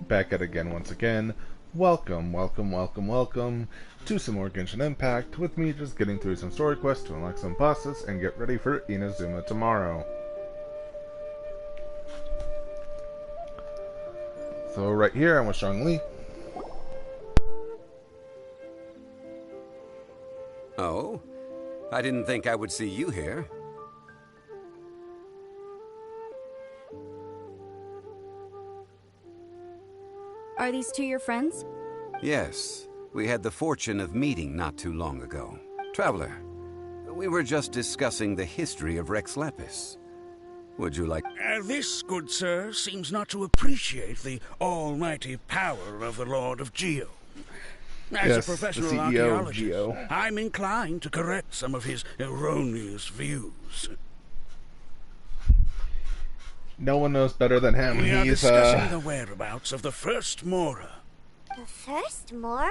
back at it again once again. Welcome to some more Genshin Impact, with me just getting through some story quests to unlock some bosses and get ready for Inazuma tomorrow. So right here I'm with Zhongli. Oh? I didn't think I would see you here. Are these two your friends? Yes. We had the fortune of meeting not too long ago. Traveler, we were just discussing the history of Rex Lapis. Would you like... This, good sir, seems not to appreciate the almighty power of the Lord of Geo. As a professional the CEO archaeologist, of Geo. I'm inclined to correct some of his erroneous views. No one knows better than him. We are He's discussing the whereabouts of the first Mora. The first Mora?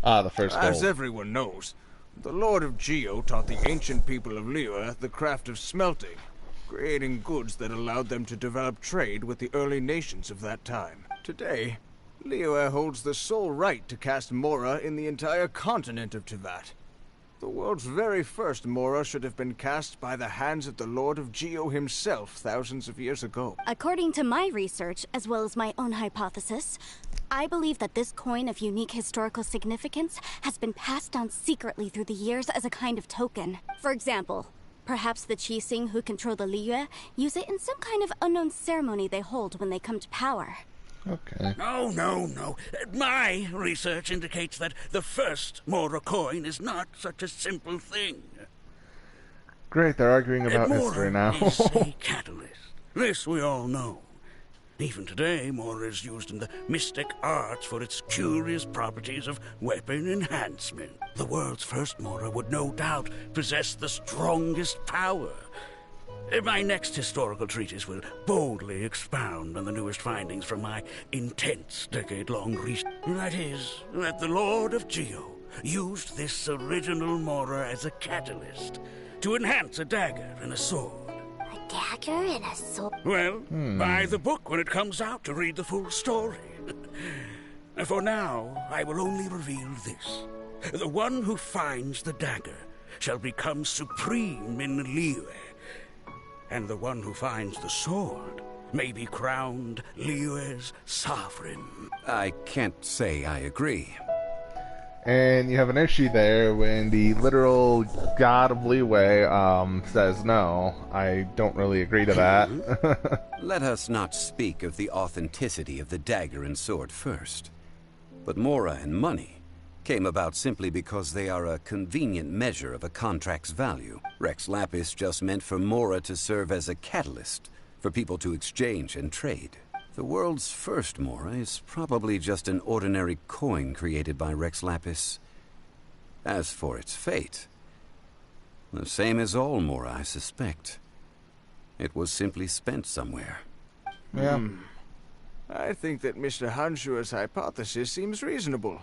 the first gold. As everyone knows, the Lord of Geo taught the ancient people of Liyue the craft of smelting, creating goods that allowed them to develop trade with the early nations of that time. Today, Liyue holds the sole right to cast Mora in the entire continent of Teyvat. The world's very first Mora should have been cast by the hands of the Lord of Geo himself thousands of years ago. According to my research, as well as my own hypothesis, I believe that this coin of unique historical significance has been passed down secretly through the years as a kind of token. For example, perhaps the Qixing who control the Liyue use it in some kind of unknown ceremony they hold when they come to power. Okay. No. My research indicates that the first Mora coin is not such a simple thing. Great, they're arguing about Mora history now. is a catalyst. This we all know. Even today, Mora is used in the mystic arts for its curious properties of weapon enhancement. The world's first Mora would no doubt possess the strongest power. My next historical treatise will boldly expound on the newest findings from my intense decade-long research. That is, that the Lord of Geo used this original Mora as a catalyst to enhance a dagger and a sword. A dagger and a sword? Well, buy the book when it comes out to read the full story. For now, I will only reveal this. The one who finds the dagger shall become supreme in Liyue. And the one who finds the sword may be crowned Liyue's sovereign. I can't say I agree. And you have an issue there when the literal god of Liyue says no. I don't really agree to that. Let us not speak of the authenticity of the dagger and sword first. But Mora and money came about simply because they are a convenient measure of a contract's value. Rex Lapis just meant for Mora to serve as a catalyst for people to exchange and trade. The world's first Mora is probably just an ordinary coin created by Rex Lapis. As for its fate, the same as all Mora, I suspect. It was simply spent somewhere. Yeah. I think that Mr. Hanshua's hypothesis seems reasonable.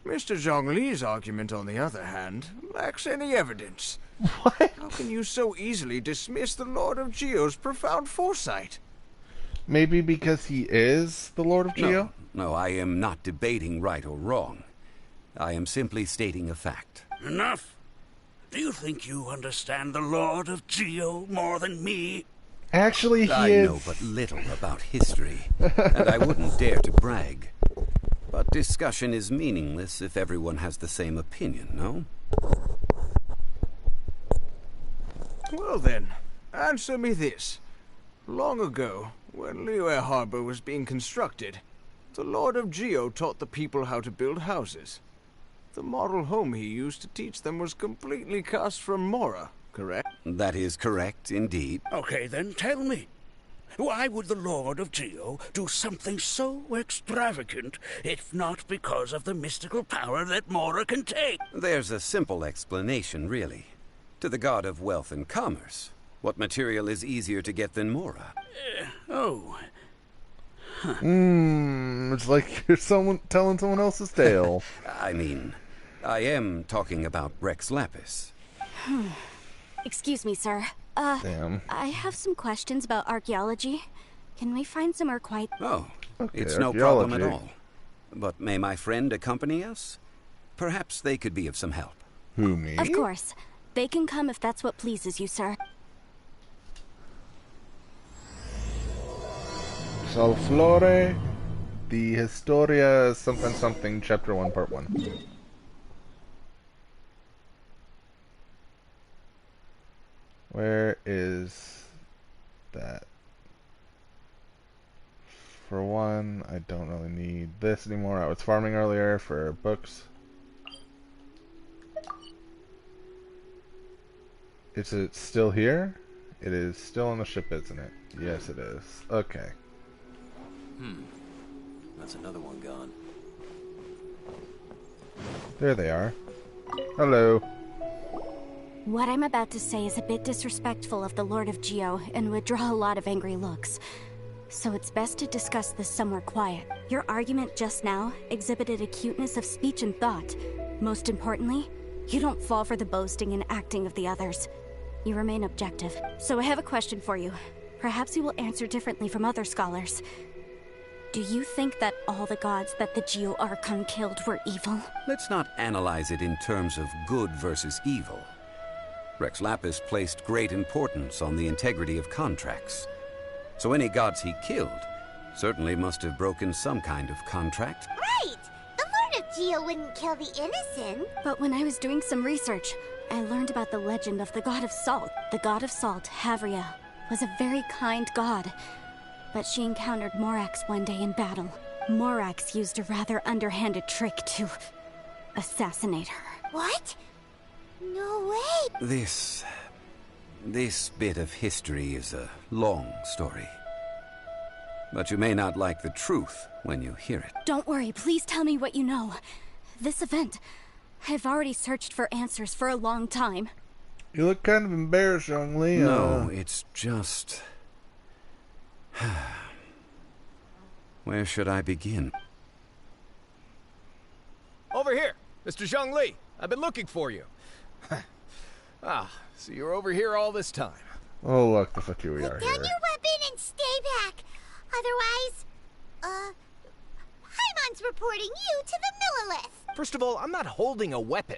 Mr. Zhongli's argument, on the other hand, lacks any evidence. What? How can you so easily dismiss the Lord of Geo's profound foresight? Maybe because he is the Lord of Geo? No, I am not debating right or wrong. I am simply stating a fact. Enough! Do you think you understand the Lord of Geo more than me? Actually, he I is... know but little about history, and I wouldn't dare to brag. But discussion is meaningless if everyone has the same opinion, no? Well then, answer me this. Long ago, when Liyue Harbor was being constructed, the Lord of Geo taught the people how to build houses. The model home he used to teach them was completely cast from Mora, correct? That is correct, indeed. Okay, then tell me. Why would the Lord of Geo do something so extravagant, if not because of the mystical power that Mora can take? There's a simple explanation, really. To the god of wealth and commerce, what material is easier to get than Mora? It's like you're telling someone else's tale. I mean, I am talking about Rex Lapis. Excuse me, sir. Damn. I have some questions about archaeology. Can we find somewhere quiet? Oh, Okay, it's no problem at archaeology. all. But may my friend accompany us? Perhaps they could be of some help. Who, me? Of course. They can come if that's what pleases you, sir. Solflore, the Historia something something, Chapter 1, Part 1. Where is that? For one, I don't really need this anymore. I was farming earlier for books. Is it still here? It is still on the ship, isn't it? Yes, it is. Okay. That's another one gone. There they are. Hello. What I'm about to say is a bit disrespectful of the Lord of Geo and would draw a lot of angry looks. So it's best to discuss this somewhere quiet. Your argument just now exhibited acuteness of speech and thought. Most importantly, you don't fall for the boasting and acting of the others. You remain objective. So I have a question for you. Perhaps you will answer differently from other scholars. Do you think that all the gods that the Geo Archon killed were evil? Let's not analyze it in terms of good versus evil. Rex Lapis placed great importance on the integrity of contracts. So any gods he killed certainly must have broken some kind of contract. Right! The Lord of Geo wouldn't kill the innocent. But when I was doing some research, I learned about the legend of the god of salt. The god of salt, Havria, was a very kind god. But she encountered Morax one day in battle. Morax used a rather underhanded trick to assassinate her. What? No way! This bit of history is a long story. But you may not like the truth when you hear it. Don't worry, please tell me what you know. This event, I've already searched for answers for a long time. You look kind of embarrassed, Zhongli. No, it's just... Where should I begin? Over here, Mr. Zhongli. I've been looking for you. So you're over here all this time. Oh, look, the fuck you we are Put down here. your weapon and stay back. Otherwise, Paimon's reporting you to the Millilith. First of all, I'm not holding a weapon.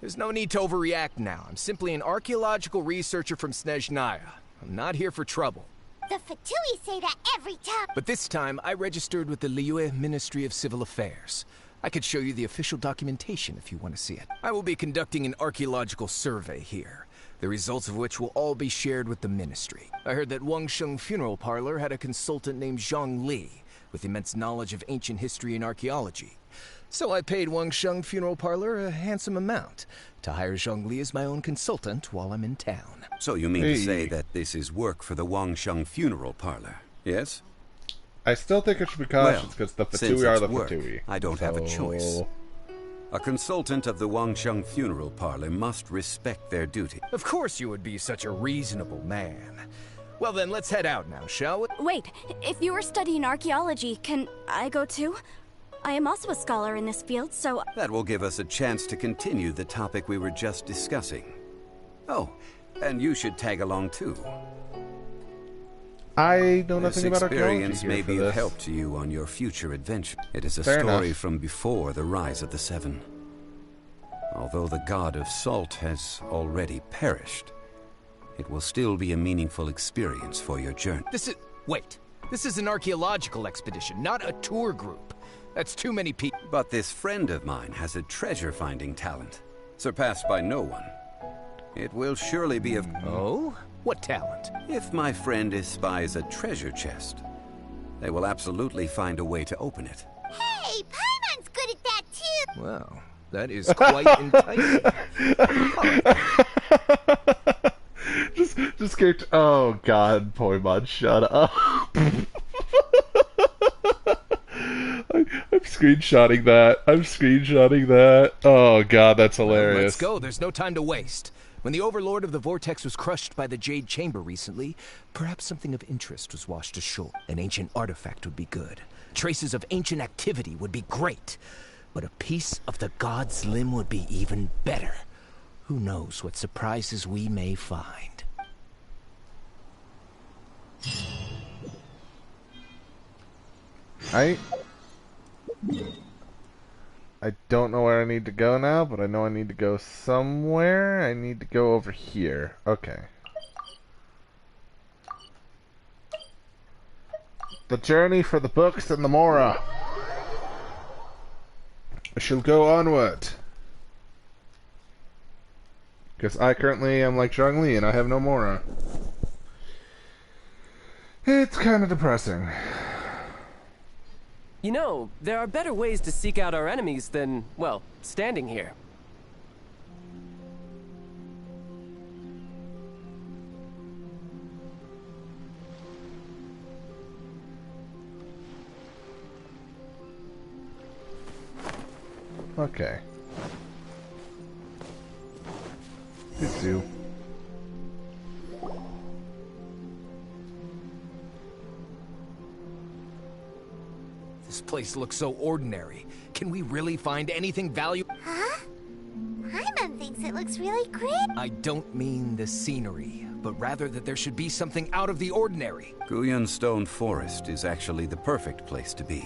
There's no need to overreact now. I'm simply an archaeological researcher from Snezhnaya. I'm not here for trouble. The Fatui say that every time. But this time, I registered with the Liyue Ministry of Civil Affairs. I could show you the official documentation if you want to see it. I will be conducting an archaeological survey here, the results of which will all be shared with the ministry. I heard that Wangsheng Funeral Parlor had a consultant named Zhongli, with immense knowledge of ancient history and archaeology. So I paid Wangsheng Funeral Parlor a handsome amount to hire Zhongli as my own consultant while I'm in town. So you mean to say that this is work for the Wangsheng Funeral Parlor, yes? I still think it should be cautious because the since Fatui are it's the work, Fatui. I don't have a choice. A consultant of the Wangsheng Funeral Parlor must respect their duty. Of course you would be such a reasonable man. Well then, let's head out now, shall we? Wait, if you are studying archaeology, can I go too? I am also a scholar in this field, so... That will give us a chance to continue the topic we were just discussing. Oh, and you should tag along too. I know This nothing about archaeology experience here may for be this. of help to you on your future adventure. It is a Fair story enough. from before the rise of the Seven. Although the god of salt has already perished, it will still be a meaningful experience for your journey. Wait. This is an archaeological expedition, not a tour group. That's too many people. But this friend of mine has a treasure-finding talent, surpassed by no one. It will surely be of... Oh? What talent? If my friend espies a treasure chest, they will absolutely find a way to open it. Hey, Paimon's good at that too. Well, that is quite enticing. Just get. Oh God, Poimon, shut up. I'm screenshotting that. Oh God, that's hilarious. Let's go. There's no time to waste. When the Overlord of the Vortex was crushed by the Jade Chamber recently, perhaps something of interest was washed ashore. An ancient artifact would be good. Traces of ancient activity would be great. But a piece of the god's limb would be even better. Who knows what surprises we may find. I don't know where I need to go now, but I know I need to go somewhere. I need to go over here. Okay. The journey for the books and the Mora. I shall go onward. Because I currently am like Zhongli and I have no Mora. It's kind of depressing. You know, there are better ways to seek out our enemies than, well, standing here. Okay. Zoo. This place looks so ordinary. Can we really find anything valuable? Huh? Paimon thinks it looks really great. I don't mean the scenery, but rather that there should be something out of the ordinary. Guyun Stone Forest is actually the perfect place to be,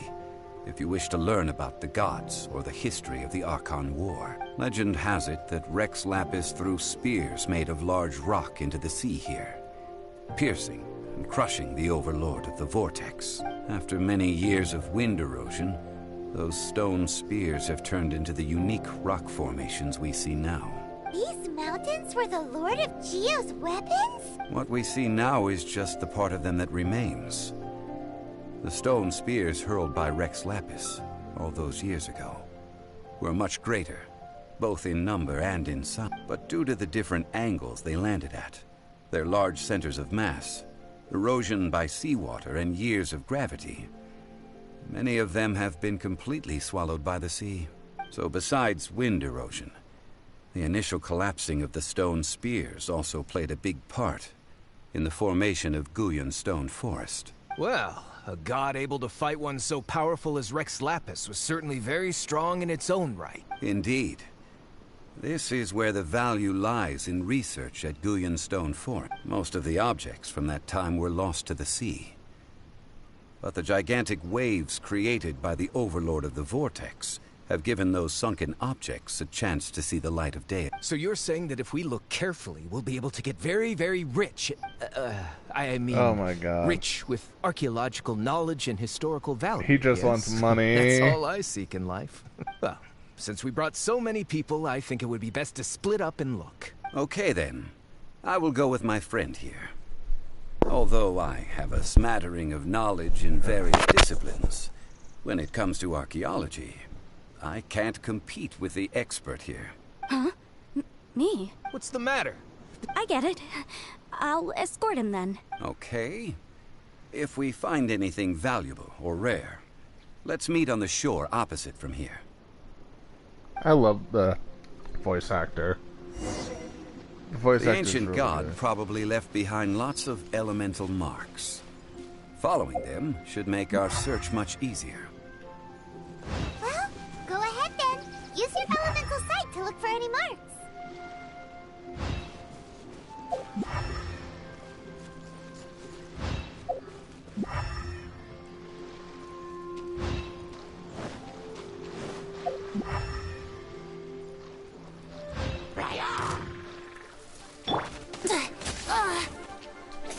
if you wish to learn about the gods or the history of the Archon War. Legend has it that Rex Lapis threw spears made of large rock into the sea here, piercing and crushing the overlord of the vortex. After many years of wind erosion, those stone spears have turned into the unique rock formations we see now. These mountains were the Lord of Geo's weapons? What we see now is just the part of them that remains. The stone spears hurled by Rex Lapis all those years ago were much greater, both in number and in size. But due to the different angles they landed at, their large centers of mass, erosion by seawater, and years of gravity, many of them have been completely swallowed by the sea. So besides wind erosion, the initial collapsing of the stone spears also played a big part in the formation of Guyun Stone Forest. Well, a god able to fight one so powerful as Rex Lapis was certainly very strong in its own right. Indeed. This is where the value lies in research at Guyun Stone Forest. Most of the objects from that time were lost to the sea. But the gigantic waves created by the overlord of the vortex have given those sunken objects a chance to see the light of day. So you're saying that if we look carefully, we'll be able to get very, very rich. I mean, oh my God. Rich with archaeological knowledge and historical value. He just yes. wants money. That's all I seek in life. Well, since we brought so many people, I think it would be best to split up and look. Okay then. I will go with my friend here. Although I have a smattering of knowledge in various disciplines, when it comes to archaeology, I can't compete with the expert here. Huh? Me? What's the matter? I get it. I'll escort him then. Okay. If we find anything valuable or rare, let's meet on the shore opposite from here. I love the voice actor. The ancient god probably left behind lots of elemental marks. Following them should make our search much easier. Well, go ahead then. Use your elemental sight to look for any marks.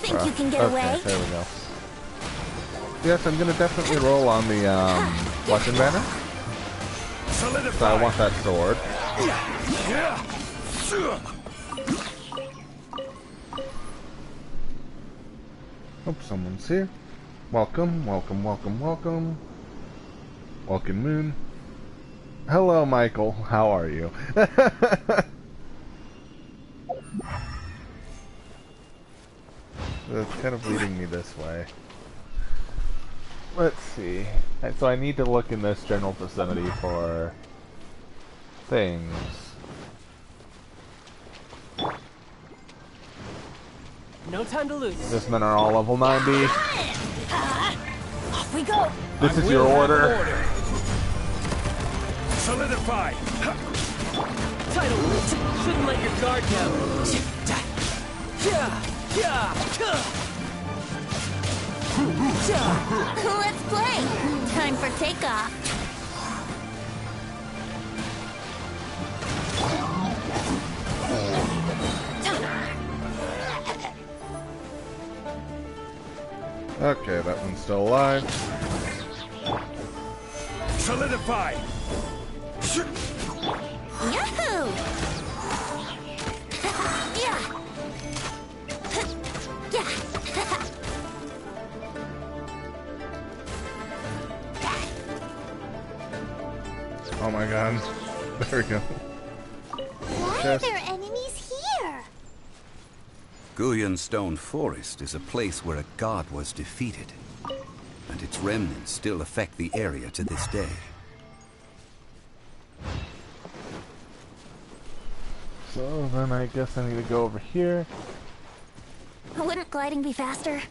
Think you can get away? There we go. Yes, I'm gonna definitely roll on the weapon banner. So I want that sword. Hope someone's here. Welcome, welcome, welcome, welcome. Welcome, Moon. Hello, Michael. How are you? It's kind of leading me this way. Let's see. So I need to look in this general vicinity for things. No time to lose. This men are all level 90. Off we go. This is your order. Solidify. Title. Shouldn't let your guard down. Let's play! Time for takeoff. Okay, that one's still alive. Solidify! Yahoo! Yeah. Yeah. Oh my god. There we go. Why are there enemies here? Guyan Stone Forest is a place where a god was defeated, and its remnants still affect the area to this day. So then I guess I need to go over here. Wouldn't gliding be faster?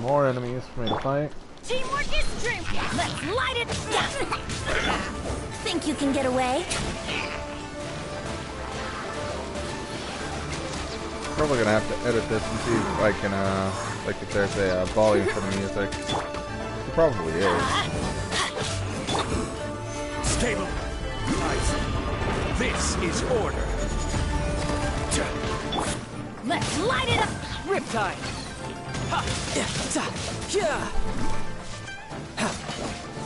More enemies for me to fight. Teamwork is strength! Let's light it! Think you can get away? Probably gonna have to edit this and see if I can, like if there's a volume for the music. It probably is. Stable. Nice. This is order. Let's light it up! Riptide! Ha! Yeah! Yeah! Ha!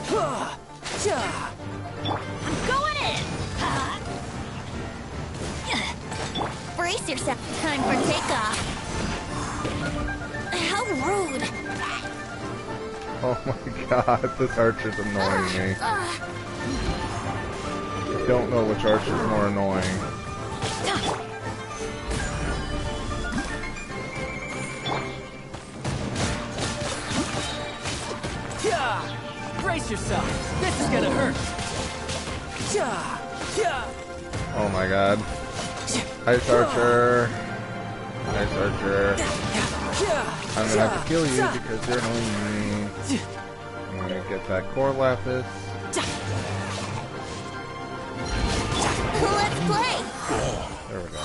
Ha! Yeah! I'm going in! Brace yourself. Time for takeoff. How rude! Oh my god, this archer's annoying me. I don't know which archer's more annoying. Yeah! Brace yourself! This is gonna hurt! Yeah! Yeah! Oh my god. Ice archer. Ice archer. I'm gonna have to kill you because you're annoying me. I'm gonna get that core lapis. Let's play! There we go.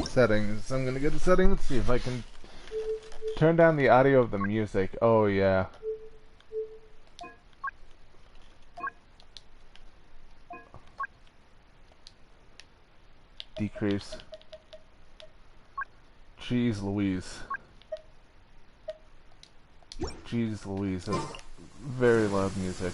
Settings. I'm gonna get the settings, see if I can turn down the audio of the music. Oh yeah. Decrease. Jeez Louise. Jeez Louise, that's very loud music.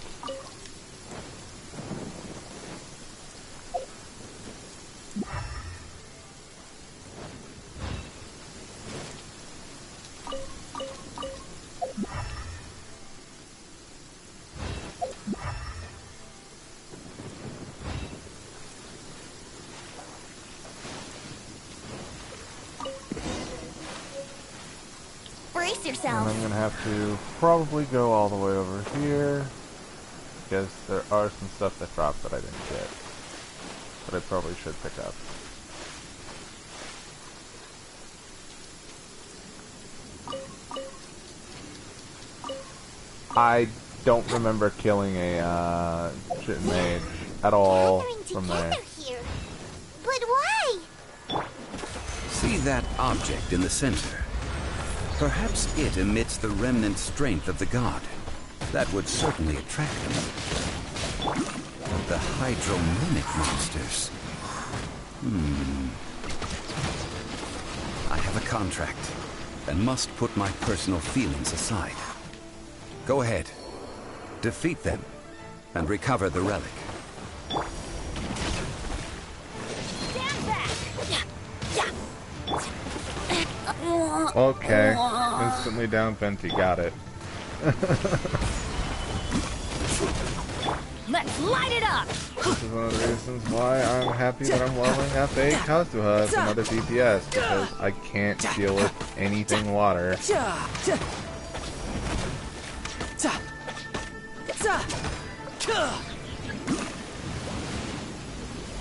Brace And yourself. I'm gonna have to probably go all the way over here because there are some stuff that dropped that I didn't get, but I probably should pick up. I don't remember killing a shit mage at all from there. Here. But why? See that object in the center? Perhaps it emits the remnant strength of the god. That would certainly attract them. The hydromimic monsters. I have a contract, and must put my personal feelings aside. Go ahead. Defeat them, and recover the relic. Stand back! Okay, instantly down Venti, got it. Let's light it up! This is one of the reasons why I'm happy that I'm leveling up a Kazuha as another DPS, because I can't deal with anything water.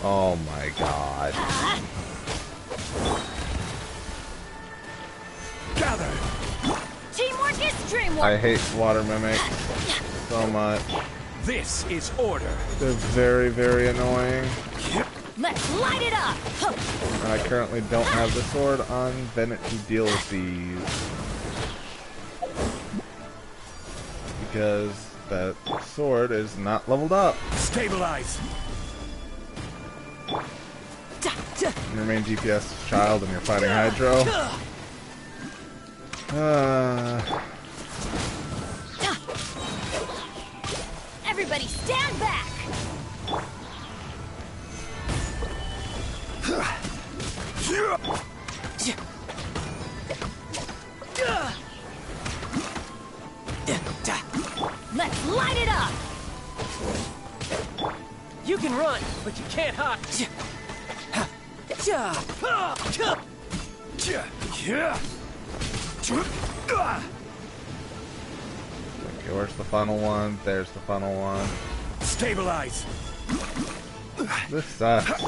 Oh my god. Gather! Teamwork Extreme I one. hate water mimics so much. This is order. They're very, very annoying. Let's light it up. And I currently don't have the sword on Bennett to deal with these. Because that sword is not leveled up. Stabilize. Your main DPS is child and you're fighting Hydro. Everybody stand back. Let's light it up. You can run, but you can't hide. Okay, where's the funnel one? There's the funnel one. Stabilize. This sucks.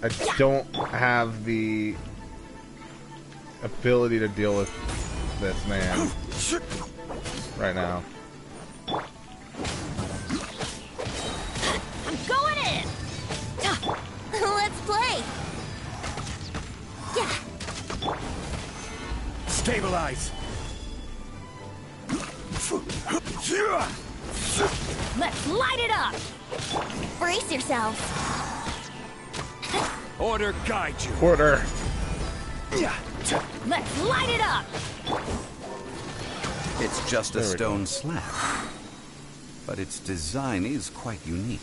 I don't have the ability to deal with this man right now. I'm going in. Let's play. Yeah. Stabilize. Let's light it up. Brace yourself. Order guide you. Order. Let's light it up. It's just a There we go. stone slab, but its design is quite unique.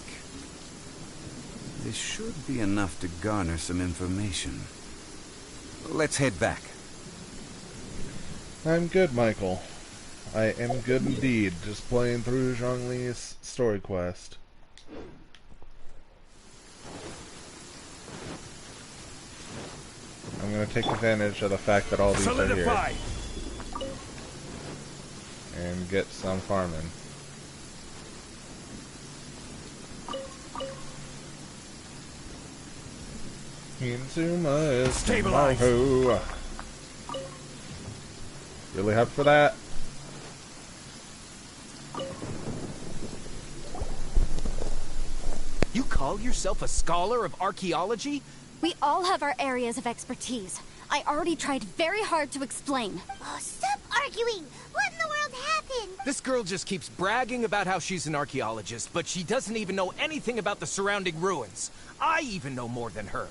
This should be enough to garner some information. Let's head back. I'm good, Michael. I am good indeed. Just playing through Zhongli's story quest. I'm gonna take advantage of the fact that all these are Solidify. here and get some farming. Inzuma is Stabilize. tomorrow. Really hyped for that? You call yourself a scholar of archaeology? We all have our areas of expertise. I already tried very hard to explain. Oh, stop arguing. What in the world happened? This girl just keeps bragging about how she's an archaeologist, but she doesn't even know anything about the surrounding ruins. I even know more than her.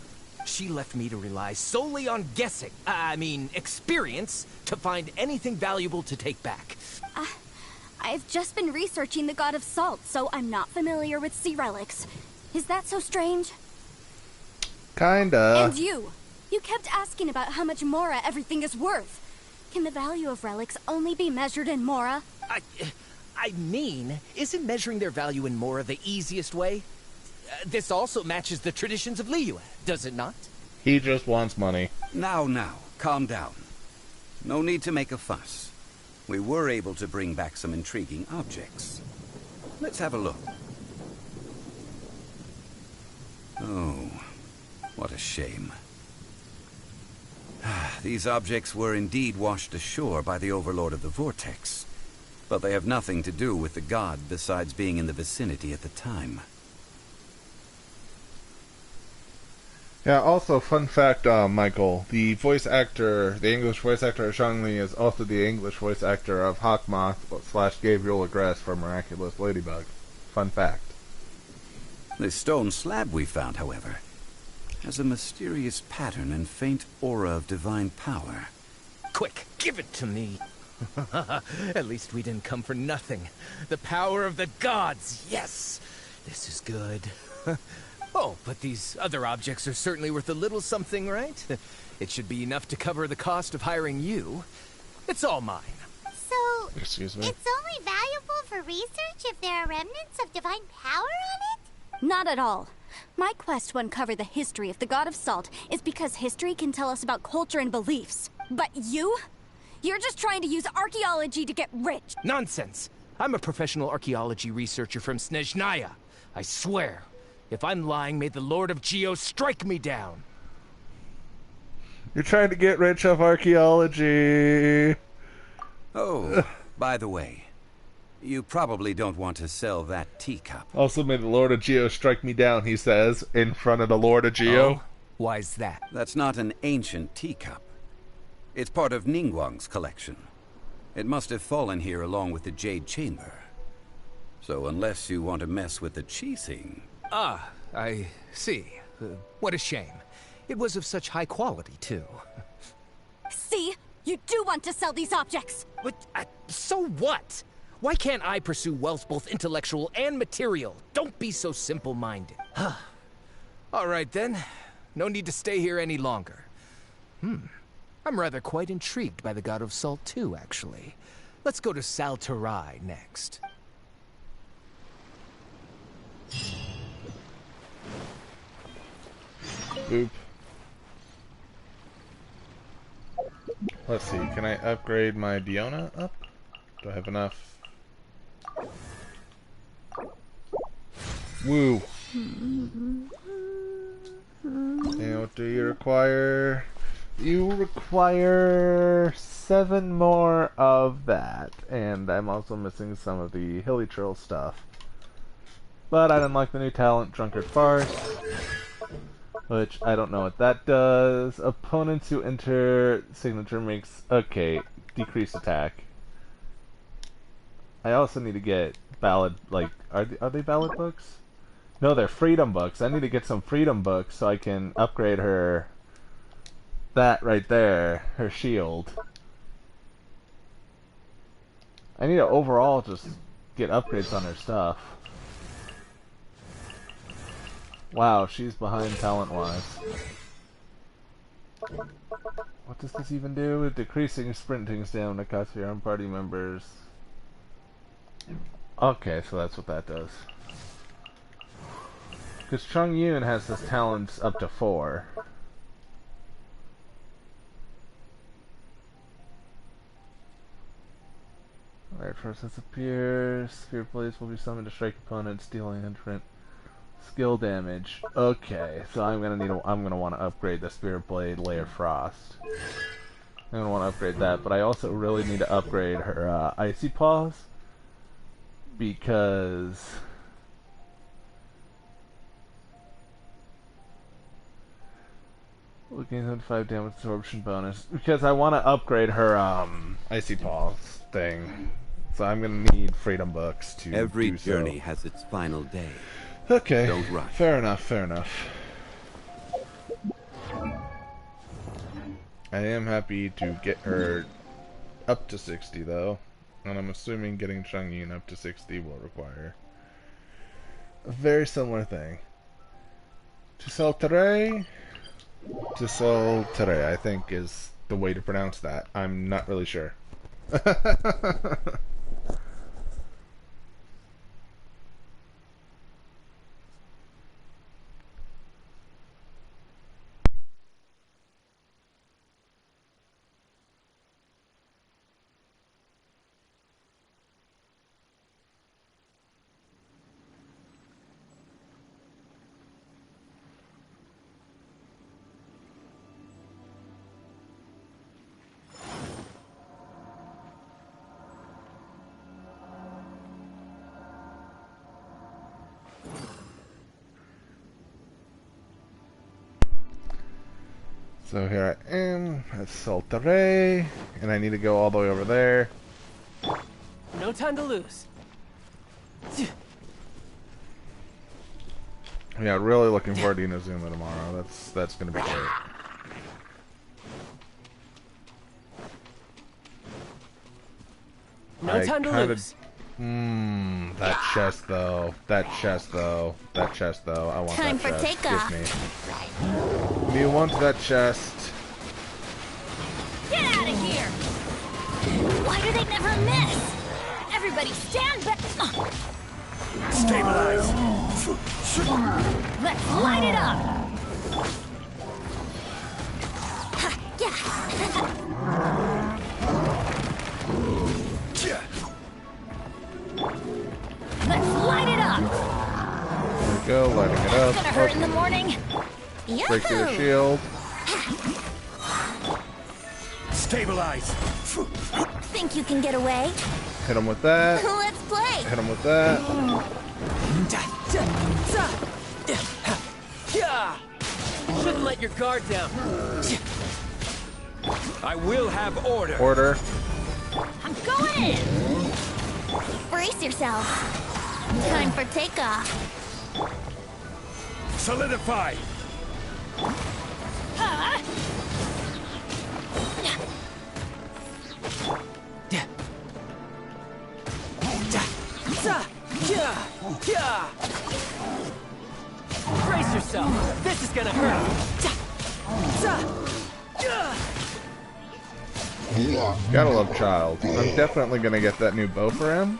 She left me to rely solely on guessing, experience, to find anything valuable to take back. I've just been researching the god of salt, so I'm not familiar with sea relics. Is that so strange? Kinda. And you kept asking about how much Mora everything is worth. Can the value of relics only be measured in Mora? Isn't measuring their value in Mora the easiest way? This also matches the traditions of Liyue, does it not? He just wants money. Now, calm down. No need to make a fuss. We were able to bring back some intriguing objects. Let's have a look. Oh, what a shame. These objects were indeed washed ashore by the Overlord of the Vortex, but they have nothing to do with the god besides being in the vicinity at the time. Yeah, also, fun fact, Michael, the voice actor, the English voice actor of Zhongli is also the English voice actor of Hawkmoth / Gabriel Agreste from Miraculous Ladybug. Fun fact. The stone slab we found, however, has a mysterious pattern and faint aura of divine power. Quick, give it to me. At least we didn't come for nothing. The power of the gods, yes! This is good. Oh, but these other objects are certainly worth a little something, right? It should be enough to cover the cost of hiring you. It's all mine. So, Excuse me? it's only valuable for research if there are remnants of divine power on it? Not at all. My quest to uncover the history of the god of salt is because history can tell us about culture and beliefs. But you're just trying to use archaeology to get rich. Nonsense! I'm a professional archaeology researcher from Snezhnaya. I swear. If I'm lying, may the Lord of Geo strike me down. You're trying to get rich off archaeology. Oh, by the way, you probably don't want to sell that teacup. Also may the Lord of Geo strike me down, he says, in front of the Lord of Geo. Oh, why's that? That's not an ancient teacup. It's part of Ningguang's collection. It must have fallen here along with the Jade Chamber. So unless you want to mess with the Qixing... Ah, I see. What a shame. It was of such high quality, too. See? You do want to sell these objects! But, so what? Why can't I pursue wealth both intellectual and material? Don't be so simple-minded. All right, then. No need to stay here any longer. I'm rather quite intrigued by the God of Salt, too, actually. Let's go to Salterai next. Boop. Let's see, can I upgrade my Diona up? Do I have enough? Woo! And what do you require? You require 7 more of that. And I'm also missing some of the Hilly Trill stuff. But I didn't like the new talent, Drunkard Farce. Which, I don't know what that does. Opponents who enter signature makes... Okay, decreased attack. I also need to get ballad... Like, are they ballad books? No, they're freedom books. I need to get some freedom books so I can upgrade her... That right there. Her shield. I need to overall just get upgrades on her stuff. Wow, she's behind talent-wise. What does this even do? Decreasing sprinting stamina costs your own party members. Okay, so that's what that does. Because Chung Yun has his talents up to 4. Alright, first this appears. Spear blades will be summoned to strike opponents, dealing different skill damage. Okay, so I'm gonna want to upgrade the Spirit Blade Layer Frost. I'm gonna want to upgrade that, but I also really need to upgrade her Icy Paws because gain 75 damage absorption bonus. Because I want to upgrade her Icy Paws thing, so I'm gonna need freedom books to. Every do so. journey has its final day. Okay, Don't rush. fair enough, fair enough. I am happy to get her up to 60 though, and I'm assuming getting Chung Yun up to 60 will require a very similar thing. To Salterai, I think is the way to pronounce that. I'm not really sure. So here I am at Salterai, and I need to go all the way over there. No time to lose. Yeah, really looking forward to Inazuma tomorrow. That's gonna be great. No time to lose. That chest though. That chest though. I want Time that for chest. takeoff. Give me. You want that chest? Get out of here! Why do they never miss? Everybody stand back! Stabilize. Let's light it up! Let's light it up! There we go, lighting it up. It's gonna hurt in the morning. Break through the shield. Stabilize! Think you can get away? Hit him with that. Let's play! Hit him with that. Shouldn't let your guard down. I will have order! Order. I'm going in! Brace yourself. Time for takeoff. Solidify! Brace yourself. This is gonna hurt. Gotta love Child. I'm definitely gonna get that new bow for him.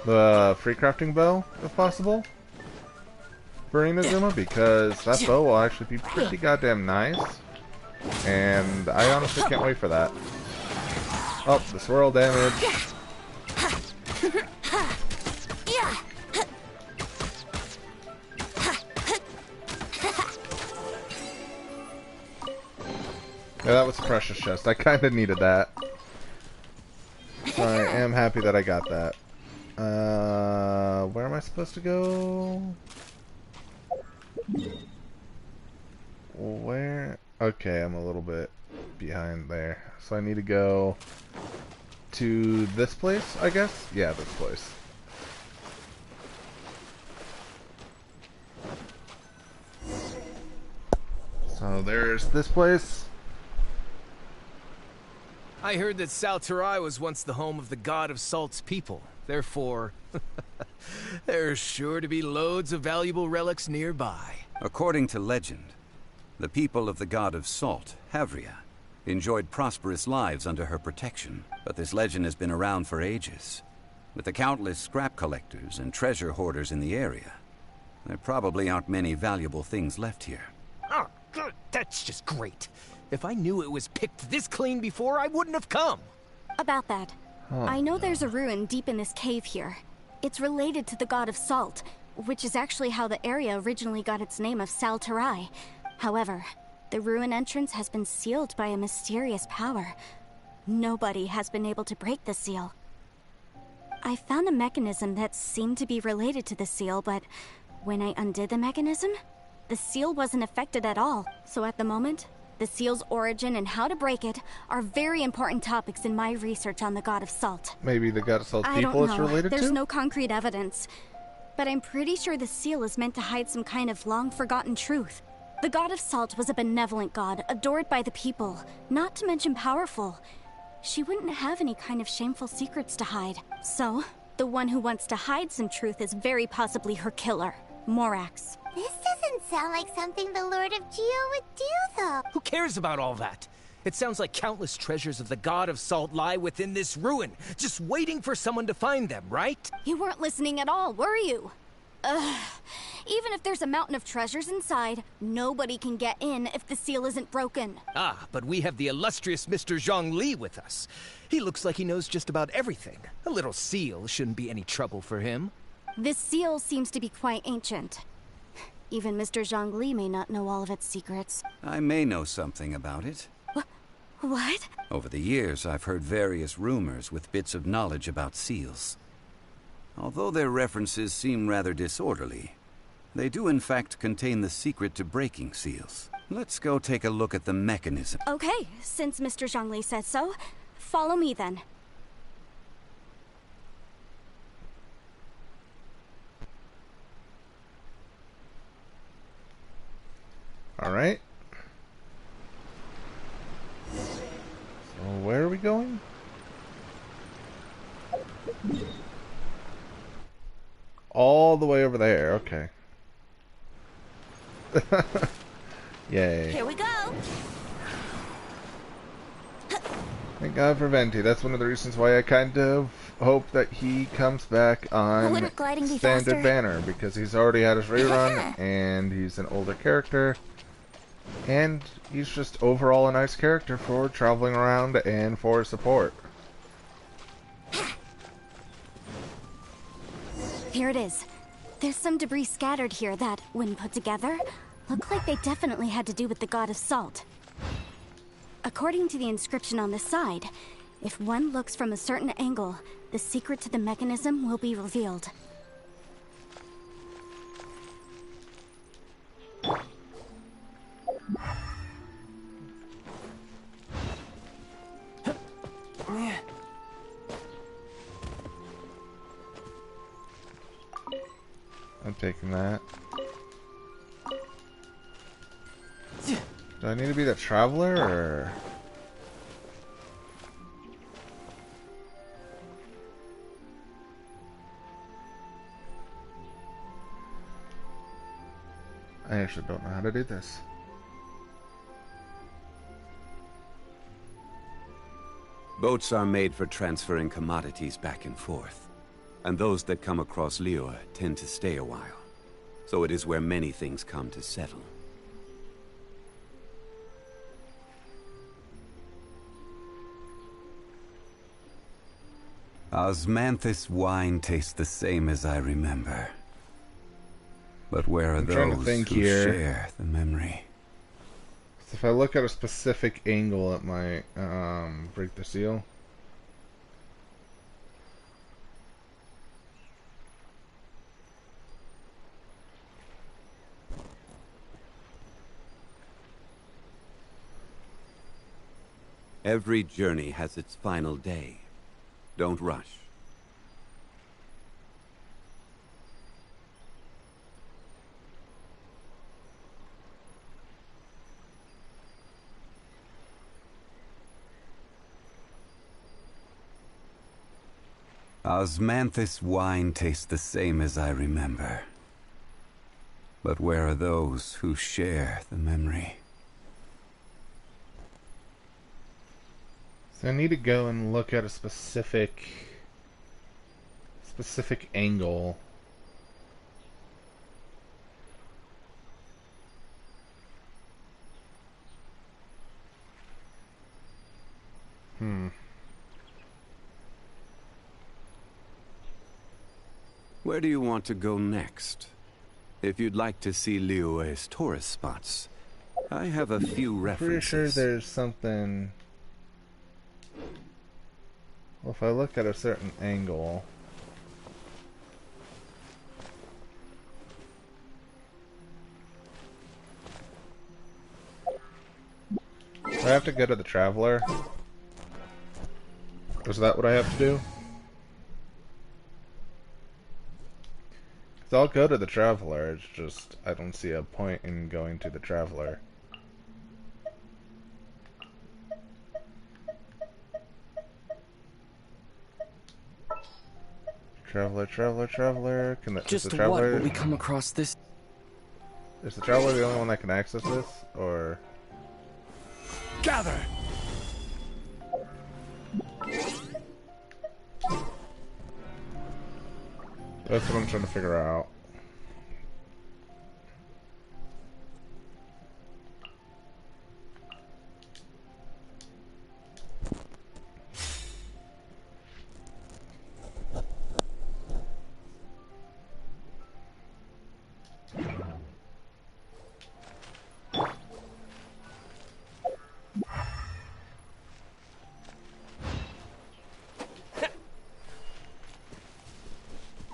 The free crafting bow, if possible. For Inazuma, because that bow will actually be pretty goddamn nice. And I honestly can't wait for that. Oh, the swirl damage. Yeah, that was a precious chest. I kinda needed that. So I am happy that I got that. Where am I supposed to go? Where? Okay, I'm a little bit behind there. So I need to go to this place, I guess? Yeah, this place. So there's this place. I heard that Salterai was once the home of the god of Salt's people. Therefore, there's sure to be loads of valuable relics nearby. According to legend, the people of the god of Salt, Havria, enjoyed prosperous lives under her protection. But this legend has been around for ages. With the countless scrap collectors and treasure hoarders in the area, there probably aren't many valuable things left here. Oh, good. That's just great. If I knew it was picked this clean before, I wouldn't have come. About that, I know there's a ruin deep in this cave here. It's related to the god of Salt, which is actually how the area originally got its name of Salterai. However, the ruin entrance has been sealed by a mysterious power. Nobody has been able to break the seal. I found a mechanism that seemed to be related to the seal, but when I undid the mechanism, the seal wasn't affected at all. So at the moment, the seal's origin and how to break it are very important topics in my research on the god of Salt. Maybe the god of Salt I people don't it's know. related There's to? no concrete evidence. But I'm pretty sure the seal is meant to hide some kind of long-forgotten truth. The god of Salt was a benevolent god, adored by the people, not to mention powerful. She wouldn't have any kind of shameful secrets to hide. So, the one who wants to hide some truth is very possibly her killer, Morax. This doesn't sound like something the Lord of Geo would do, though. Who cares about all that? It sounds like countless treasures of the god of Salt lie within this ruin, just waiting for someone to find them, right? You weren't listening at all, were you? Ugh. Even if there's a mountain of treasures inside, nobody can get in if the seal isn't broken. Ah, but we have the illustrious Mr. Zhongli with us. He looks like he knows just about everything. A little seal shouldn't be any trouble for him. This seal seems to be quite ancient. Even Mr. Zhongli may not know all of its secrets. I may know something about it. What? Over the years, I've heard various rumors with bits of knowledge about seals. Although their references seem rather disorderly, they do in fact contain the secret to breaking seals. Let's go take a look at the mechanism. Okay, since Mr. Zhongli says so, follow me then. Alright. So where are we going? All the way over there, okay. Yay. Here we go. Thank God for Venti. That's one of the reasons why I kind of hope that he comes back on Wouldn't gliding be Standard faster? Banner, because he's already had his rerun, and he's an older character, and he's just overall a nice character for traveling around and for support. Here it is. There's some debris scattered here that, when put together, look like they definitely had to do with the god of Salt. According to the inscription on the side, if one looks from a certain angle, the secret to the mechanism will be revealed. I'm taking that. Do I need to be the traveler, or...? I actually don't know how to do this. Boats are made for transferring commodities back and forth, and those that come across Liyue tend to stay a while. So it is where many things come to settle. Osmanthus wine tastes the same as I remember. But where are those who share the memory? So if I look at a specific angle, it might break the seal. Every journey has its final day. Don't rush. Osmanthus wine tastes the same as I remember. But where are those who share the memory? So I need to go and look at a specific angle. Where do you want to go next? If you'd like to see Liyue's tourist spots, I have a few references. Pretty sure there's something... Well, if I look at a certain angle... Do I have to go to the Traveler? Is that what I have to do? So I'll go to the Traveler, it's just I don't see a point in going to the Traveler. Traveler. Can Just the Traveler... what will we come across this? Is the Traveler the only one that can access this, or... Gather! That's what I'm trying to figure out.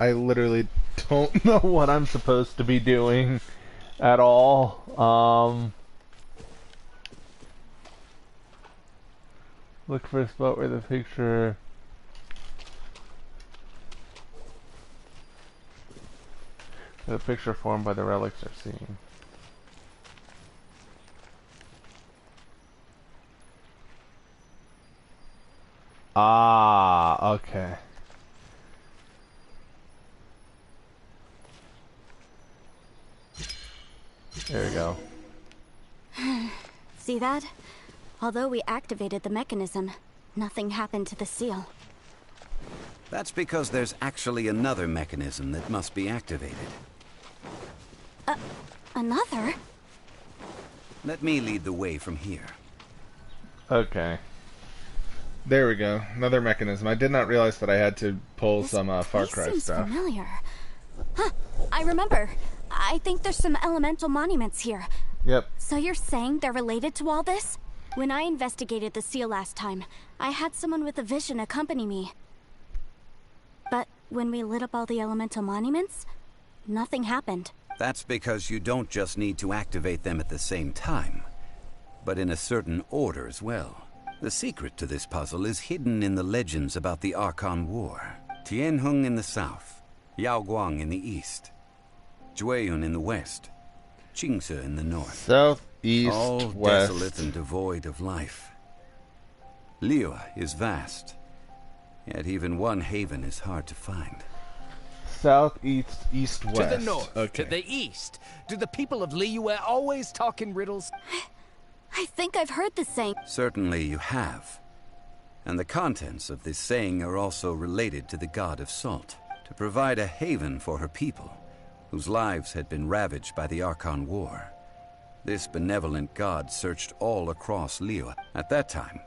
I literally don't know what I'm supposed to be doing at all. Look for a spot where the picture... The picture formed by the relics are seen. Ah, okay. There we go. See that? Although we activated the mechanism, nothing happened to the seal. That's because there's actually another mechanism that must be activated. Another? Let me lead the way from here. Okay. There we go. Another mechanism. I did not realize that I had to pull some Far Cry seems stuff. Familiar. Huh, I remember. I think there's some elemental monuments here. Yep. So you're saying they're related to all this? When I investigated the seal last time, I had someone with a vision accompany me. But when we lit up all the elemental monuments, nothing happened. That's because you don't just need to activate them at the same time, but in a certain order as well. The secret to this puzzle is hidden in the legends about the Archon War. Tianheng in the south, Yaoguang in the east, Jueyun in the west, Qingce in the north. South, east, all west. desolate and devoid of life. Liyue is vast, yet even one haven is hard to find. South, east, east, west. To the north, Okay. to the east. Do the people of Liyue always talk in riddles? I think I've heard this saying. Certainly you have. And the contents of this saying are also related to the god of salt, to provide a haven for her people, whose lives had been ravaged by the Archon War. This benevolent god searched all across Liyue. At that time,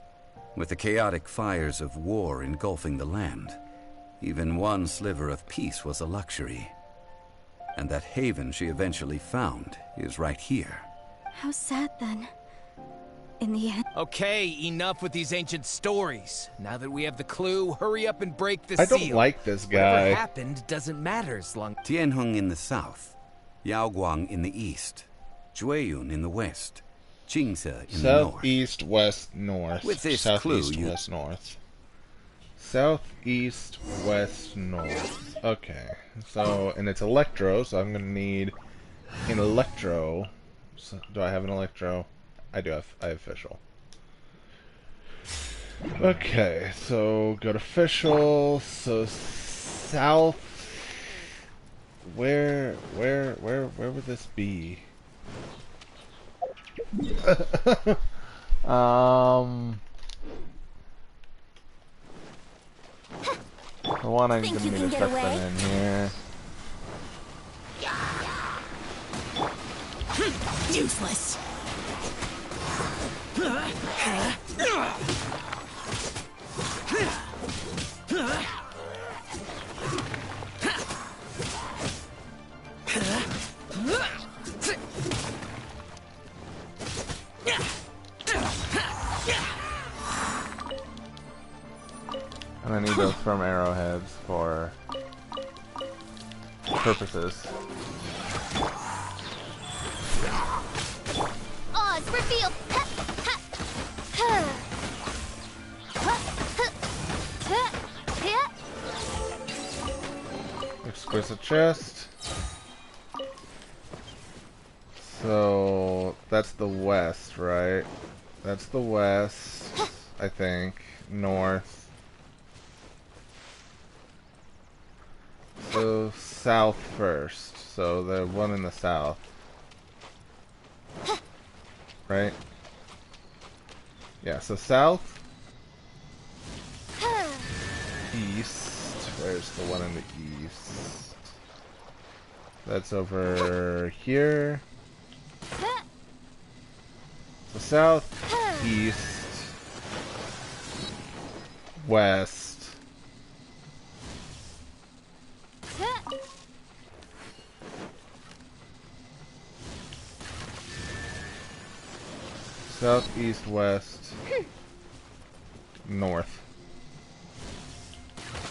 with the chaotic fires of war engulfing the land, even one sliver of peace was a luxury. And that haven she eventually found is right here. How sad then. In the end. Okay, enough with these ancient stories. Now that we have the clue, hurry up and break the I seal. don't like this guy. Whatever happened doesn't matter as long... Tianheng in the south, Yaoguang in the east, Jueyun in the west, Qingce in the north. South, east, west, north. With this South, clue, east, west, north. South, east, west, north. Okay. So, and it's electro, so I'm gonna need an electro. So, do I have an electro? I do have. I have official. Okay, so go to official. So south. Where would this be? The one I'm Think gonna you need can to get tuck away? that in here. Useless. And I need those from arrowheads for purposes. Oz, reveal! Exquisite chest. So that's the west, right? That's the west, I think. North. So south first. So the one in the south. Right? Yeah, so south. East. Where's the one in the east? That's over here. So south, east, west. South, east, west, north.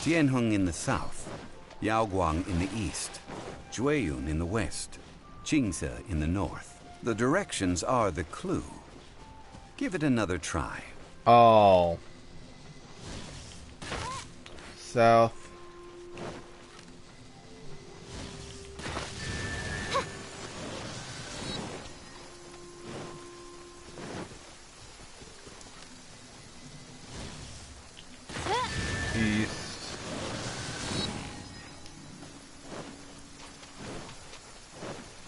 Tianheng in the south, Yaoguang in the east, Jueyun in the west, Qingce in the north. The directions are the clue. Give it another try. Oh. South. East.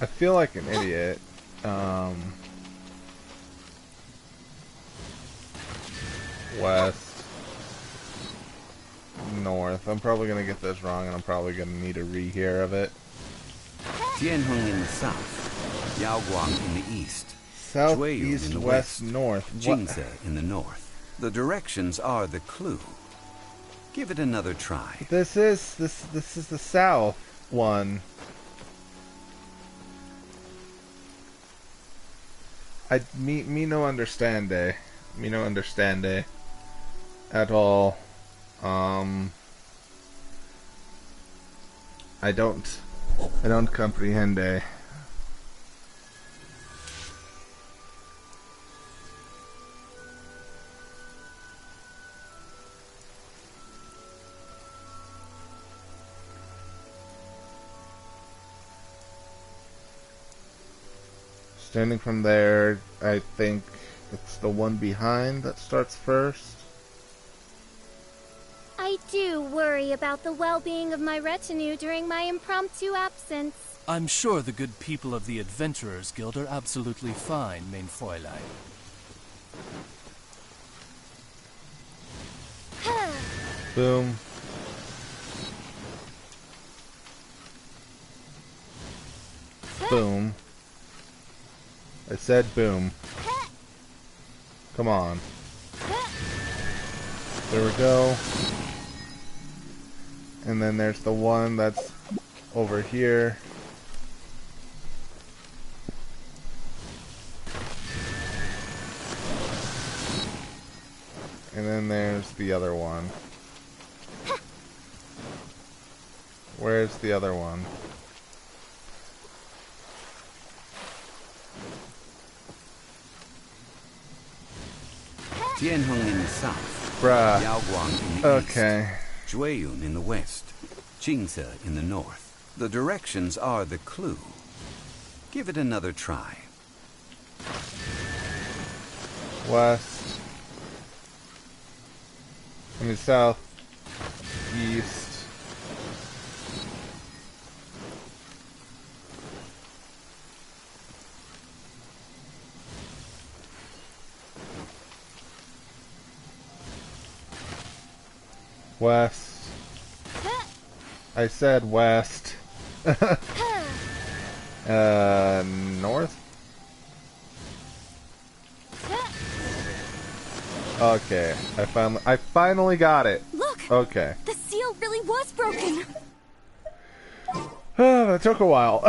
I feel like an idiot. West. North. I'm probably gonna get this wrong and I'm probably gonna need a rehear of it. Tianheng in the south, Yaoguang in the east, South, Jueyun east, in the west, west, north. Qingce in the north. The directions are the clue. Give it another try. This is the south one. Me no understande. Me no understande at all. I don't comprehende. Standing from there, I think it's the one behind that starts first. I do worry about the well-being of my retinue during my impromptu absence. I'm sure the good people of the Adventurers Guild are absolutely fine, mein Fräulein. Boom. Boom. I said boom. Come on. There we go. And then there's the one that's over here. And then there's the other one. Where's the other one? Tianheng in the south, Bruh. Yaoguang in the Okay. east, Jueyun in the west, Jingze in the north. The directions are the clue. Give it another try. West. I mean south. East. West. I said west. North? Okay, I finally got it. Look! Okay. The seal really was broken! That took a while.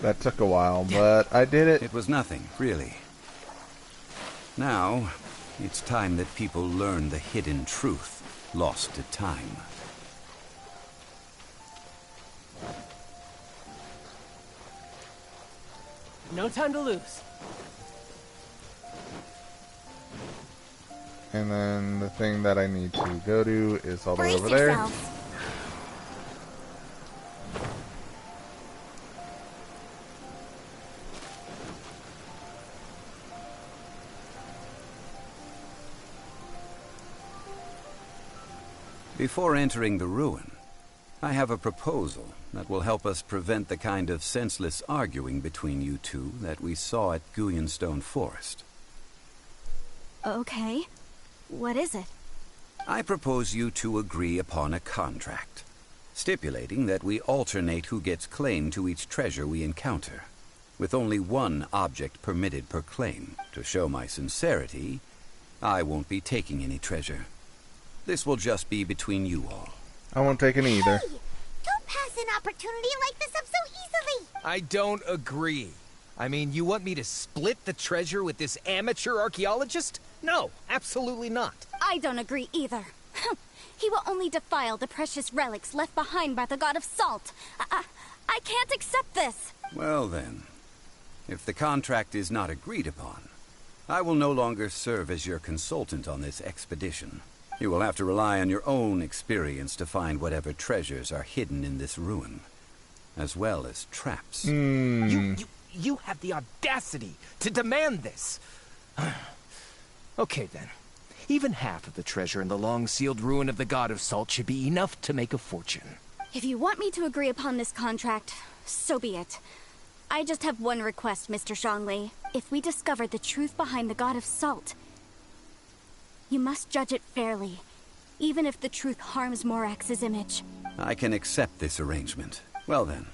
That took a while, but I did it. It was nothing, really. Now, it's time that people learn the hidden truth lost to time. No time to lose. And then the thing that I need to go to is all the way Brace over there. yourselves. Before entering the ruin, I have a proposal that will help us prevent the kind of senseless arguing between you two that we saw at Guyonstone Forest. Okay. What is it? I propose you two agree upon a contract, stipulating that we alternate who gets claim to each treasure we encounter, with only one object permitted per claim. To show my sincerity, I won't be taking any treasure. This will just be between you all. I won't take any either. Hey, don't pass an opportunity like this up so easily. I don't agree. I mean, you want me to split the treasure with this amateur archaeologist? No, absolutely not. I don't agree either. He will only defile the precious relics left behind by the god of salt. I can't accept this. Well then, if the contract is not agreed upon, I will no longer serve as your consultant on this expedition. You will have to rely on your own experience to find whatever treasures are hidden in this ruin, as well as traps. You have the audacity to demand this. Okay then. Even half of the treasure in the long-sealed ruin of the God of Salt should be enough to make a fortune. If you want me to agree upon this contract, so be it. I just have one request, Mr. Zhongli. If we discover the truth behind the God of Salt, you must judge it fairly, even if the truth harms Morax's image. I can accept this arrangement. Well then,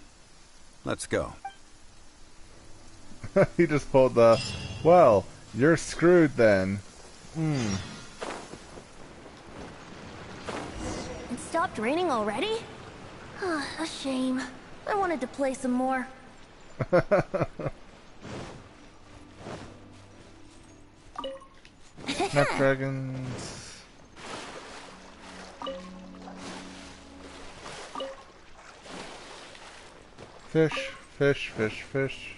let's go. He just pulled the, well, you're screwed then. It stopped raining already? A shame. I wanted to play some more. Snapdragons. Fish, fish, fish, fish.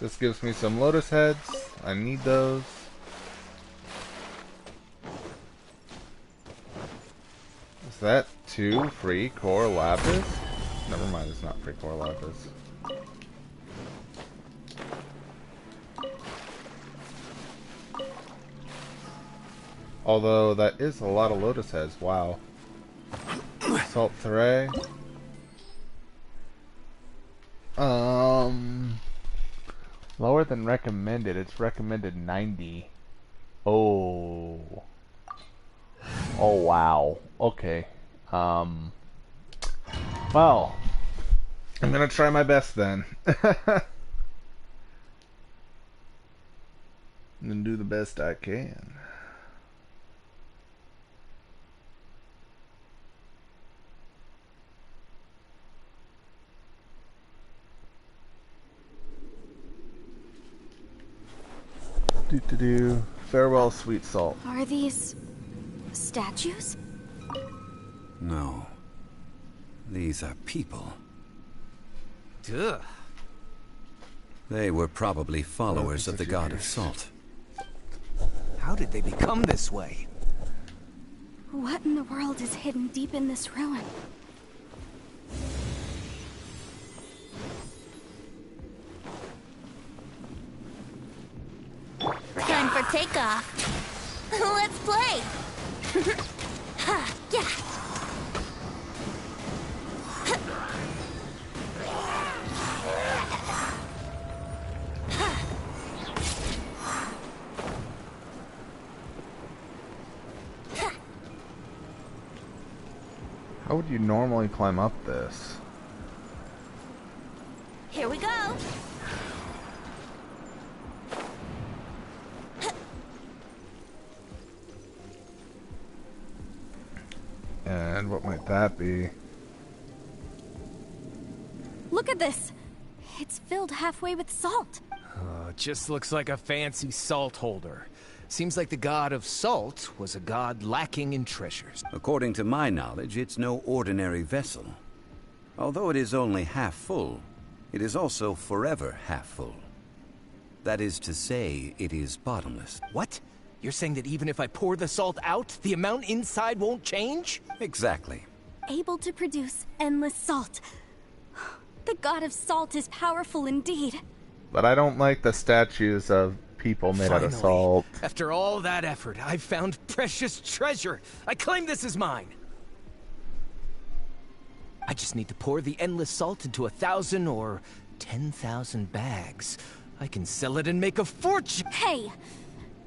This gives me some lotus heads. I need those. Is that 2 free core lapis? Never mind, it's not free core lapis. Although that is a lot of lotus heads, wow. Salt Thray. Lower than recommended. It's recommended 90. Oh. Oh wow. Okay. Well, I'm gonna try my best then. And do the best I can. Do. Farewell, sweet salt. Are these statues? No. These are people. Duh. They were probably followers of the god of salt. How did they become this way? What in the world is hidden deep in this ruin? Time for takeoff. Let's play. Ha, yeah. How would you normally climb up this? Here we go. And what might that be? Look at this! It's filled halfway with salt. Just looks like a fancy salt holder. Seems like the god of salt was a god lacking in treasures. According to my knowledge, it's no ordinary vessel. Although it is only half full, it is also forever half full. That is to say, it is bottomless. What? You're saying that even if I pour the salt out, the amount inside won't change? Exactly. Able to produce endless salt. The god of salt is powerful indeed. But I don't like the statues of people made out of Finally, salt. after all that effort, I've found precious treasure. I claim this as mine. I just need to pour the endless salt into 1,000 or 10,000 bags. I can sell it and make a fortune. Hey!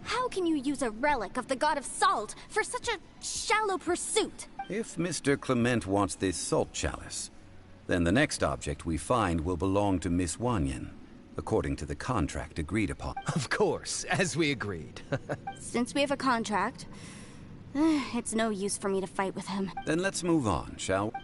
How can you use a relic of the god of salt for such a shallow pursuit? If Mr. Clement wants this salt chalice, then the next object we find will belong to Miss Wanyan, according to the contract agreed upon. Of course, as we agreed. Since we have a contract, it's no use for me to fight with him. Then let's move on, shall we?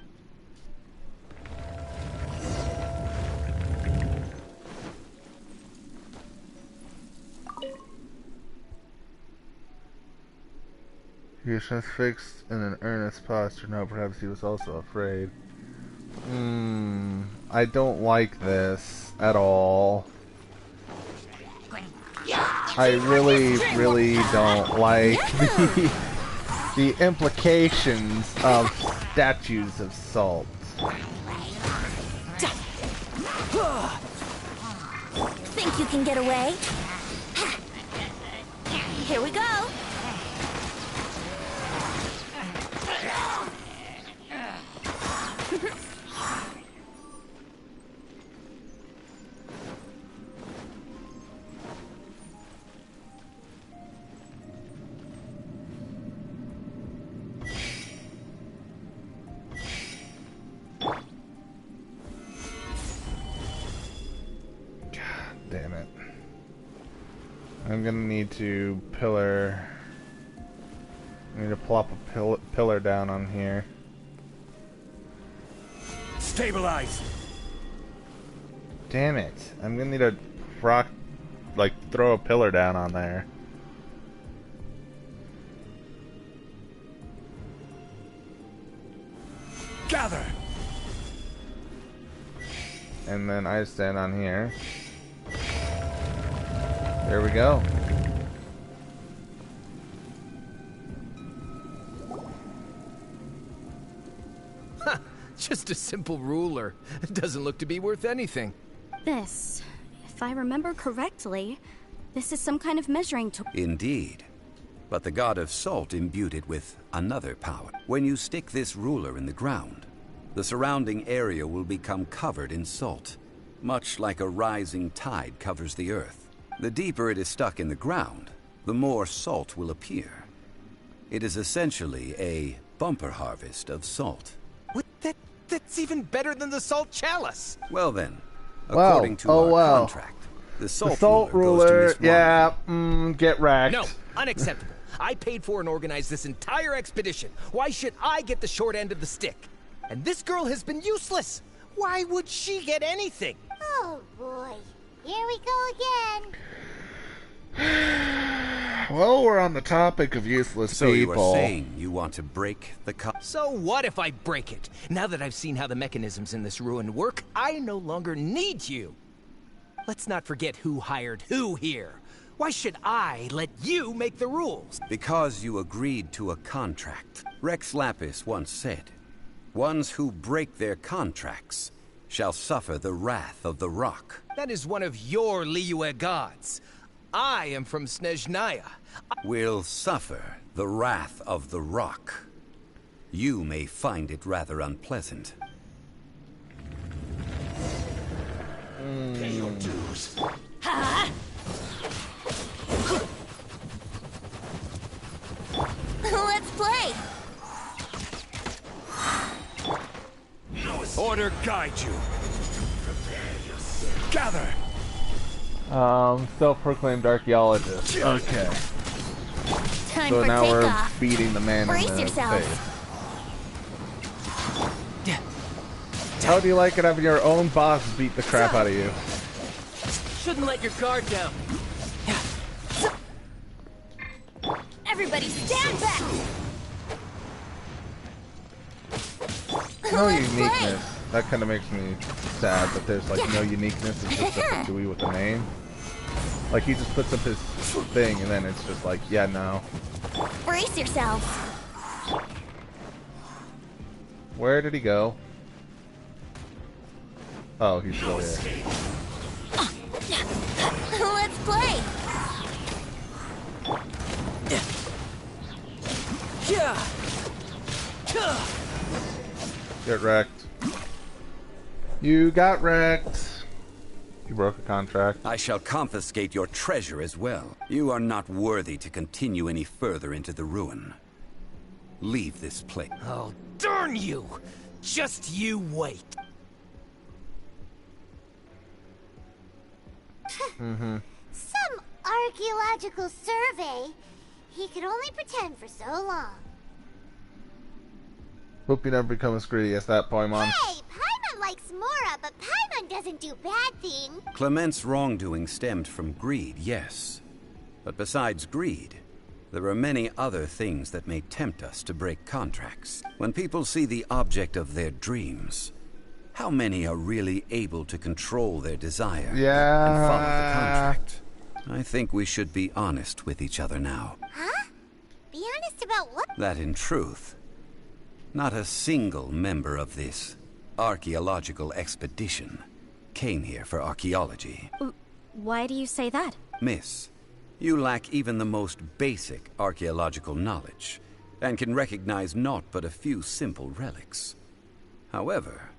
He was transfixed in an earnest posture. No, perhaps he was also afraid. I don't like this at all. I really don't like the implications of statues of salt. Think you can get away? Here we go. Damn it. I'm gonna need to pillar I need to plop a pillar down on here. Stabilize. Damn it. I'm gonna need to throw a pillar down on there. Gather. And then I stand on here. There we go. Just a simple ruler. It doesn't look to be worth anything. This, if I remember correctly, this is some kind of measuring tool. Indeed. But the god of salt imbued it with another power. When you stick this ruler in the ground, the surrounding area will become covered in salt, much like a rising tide covers the earth. The deeper it is stuck in the ground, the more salt will appear. It is essentially a bumper harvest of salt. What? That's even better than the salt chalice. Well then, according to our contract, the salt ruler, yeah, get wrecked. No, unacceptable. I paid for and organized this entire expedition. Why should I get the short end of the stick? And this girl has been useless. Why would she get anything? Oh boy, here we go again. Well, we're on the topic of useless people. So you are saying you want to break the So what if I break it? Now that I've seen how the mechanisms in this ruin work, I no longer need you. Let's not forget who hired who here. Why should I let you make the rules? Because you agreed to a contract. Rex Lapis once said, "Ones who break their contracts shall suffer the wrath of the rock." That is one of your Liyue gods. I am from Snezhnaya. Will suffer the wrath of the rock. You may find it rather unpleasant. Pay your dues. Huh? Let's play. Order guide you. Gather. Self-proclaimed archaeologist. Okay. Time So for now we're takeoff. beating the man Brace in the yourselves. face. How do you like it having your own boss beat the crap out of you? Shouldn't let your guard down. Everybody stand back. No Let's play. uniqueness. That kind of makes me sad that there's like no uniqueness. It's just a Dewey with a name. Like he just puts up his thing and then it's just like, yeah, no. Brace yourselves. Where did he go? Oh, he's still here. Let's play. Get wrecked. You got wrecked. You broke a contract. I shall confiscate your treasure as well. You are not worthy to continue any further into the ruin. Leave this place. Oh, darn you! Just you wait. Some archaeological survey. He could only pretend for so long. Hope you never become as greedy as that, Paimon. Hey, Paimon likes Mora, but Paimon doesn't do bad things. Clement's wrongdoing stemmed from greed, yes. But besides greed, there are many other things that may tempt us to break contracts. When people see the object of their dreams, how many are really able to control their desire and follow the contract? I think we should be honest with each other now. Huh? Be honest about what? That in truth, not a single member of this archaeological expedition came here for archaeology. Why do you say that? Miss, you lack even the most basic archaeological knowledge, and can recognize naught but a few simple relics. However,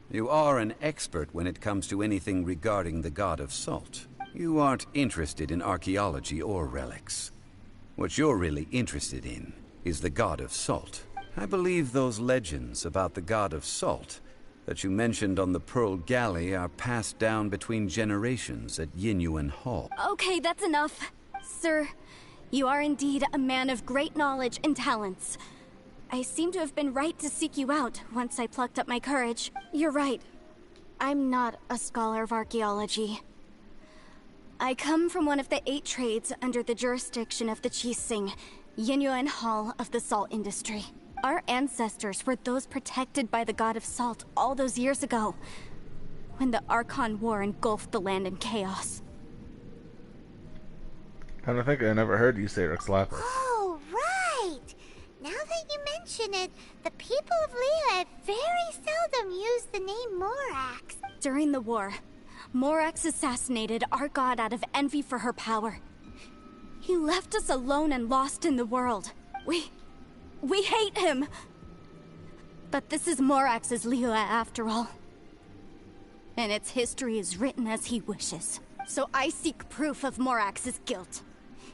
you are an expert when it comes to anything regarding the god of salt. You aren't interested in archaeology or relics. What you're really interested in is the god of salt. I believe those legends about the god of salt that you mentioned on the Pearl Galley are passed down between generations at Yinyuan Hall. Okay, that's enough. Sir, You are indeed a man of great knowledge and talents. I seem to have been right to seek you out once I plucked up my courage. You're right. I'm not a scholar of archaeology. I come from one of the 8 trades under the jurisdiction of the Qixing, Yinyuan Hall of the salt industry. Our ancestors were those protected by the god of salt all those years ago, when the Archon War engulfed the land in chaos. Kind of think I never heard you say Rex Lapis. Oh, right! Now that you mention it, the people of Liyue very seldom use the name Morax. During the war, Morax assassinated our god out of envy for her power. He left us alone and lost in the world. We hate him! But this is Morax's Liyue after all. And its history is written as he wishes. So I seek proof of Morax's guilt.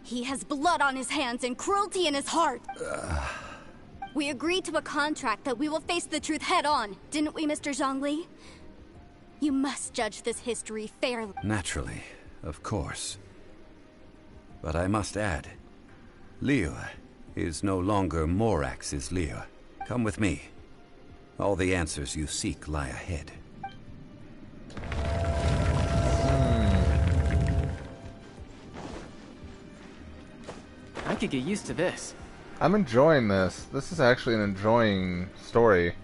He has blood on his hands and cruelty in his heart. We agreed to a contract that we will face the truth head on, didn't we, Mr. Zhongli? You must judge this history fairly. Naturally, of course. But I must add, Liyue is no longer Morax's Liyue. Come with me. All the answers you seek lie ahead. I could get used to this. I'm enjoying this. This is actually an enjoying story.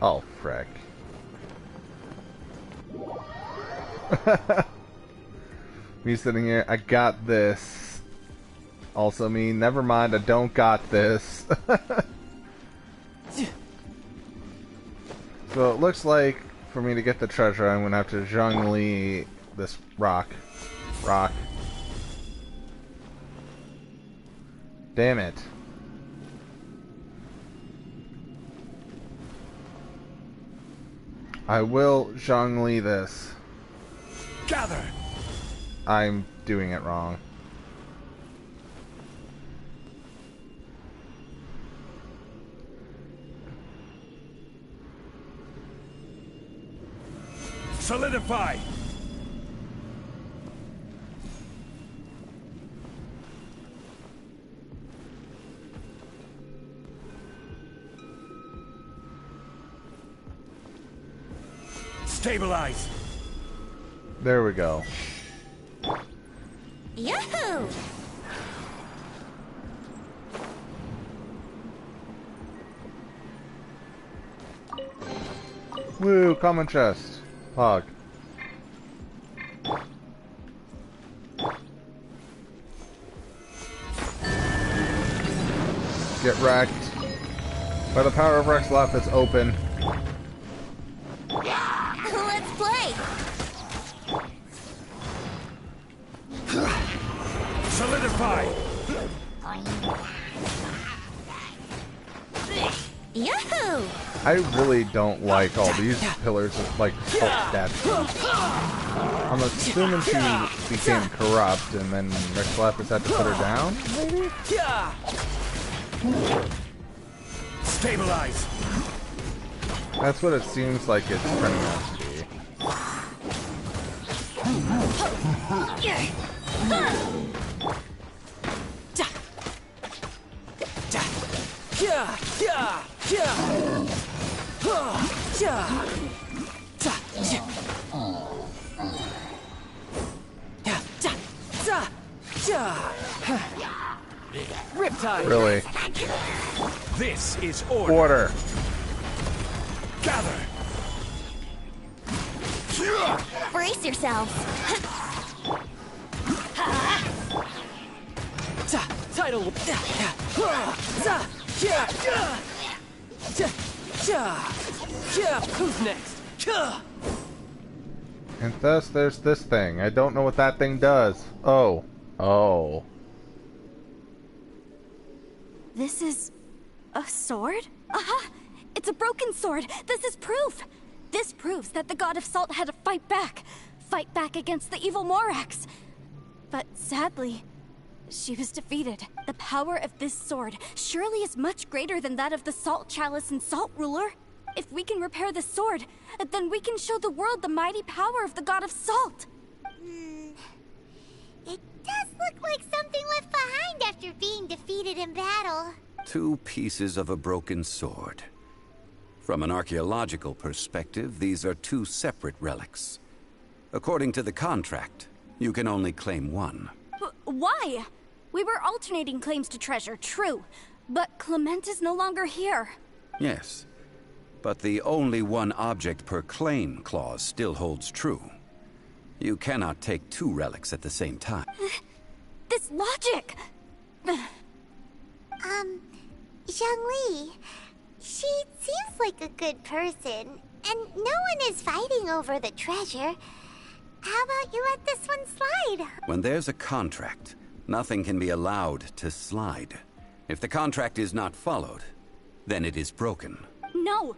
Oh, frick. Me sitting here, I got this. Also me, never mind, I don't got this. So it looks like for me to get the treasure, I'm gonna have to Zhongli this rock. Damn it. I will Zhongli this. Gather! I'm doing it wrong. Solidify! Stabilize! There we go. Yahoo! Woo, common chest. Hog. Get wrecked. By the power of Rex Lapis, open. Let's play! Solidify! Yahoo! I really don't like all these pillars of, like, cult statues. I'm assuming she became corrupt and then Rex Lapis had to put her down, maybe? Stabilize! That's what it seems like it's turning out to be. Riptide! Really? This is order! Order! Gather! Brace yourselves! Title! Who's next? And thus there's this thing. I don't know what that thing does. Oh. Oh. This is a sword? Aha! It's a broken sword! This is proof! This proves that the god of salt had to fight back. Fight back against the evil Morax. But sadly, she was defeated. The power of this sword surely is much greater than that of the Salt Chalice and Salt Ruler. If we can repair the sword, then we can show the world the mighty power of the God of Salt. It does look like something left behind after being defeated in battle. 2 pieces of a broken sword. From an archaeological perspective, these are 2 separate relics. According to the contract, you can only claim one. Why? We were alternating claims to treasure, true. But Clement is no longer here. Yes, but the only one object per claim clause still holds true. You cannot take 2 relics at the same time. This logic! Zhongli, she seems like a good person, and no one is fighting over the treasure. How about you let this one slide? When there's a contract, nothing can be allowed to slide. If the contract is not followed, then it is broken. No!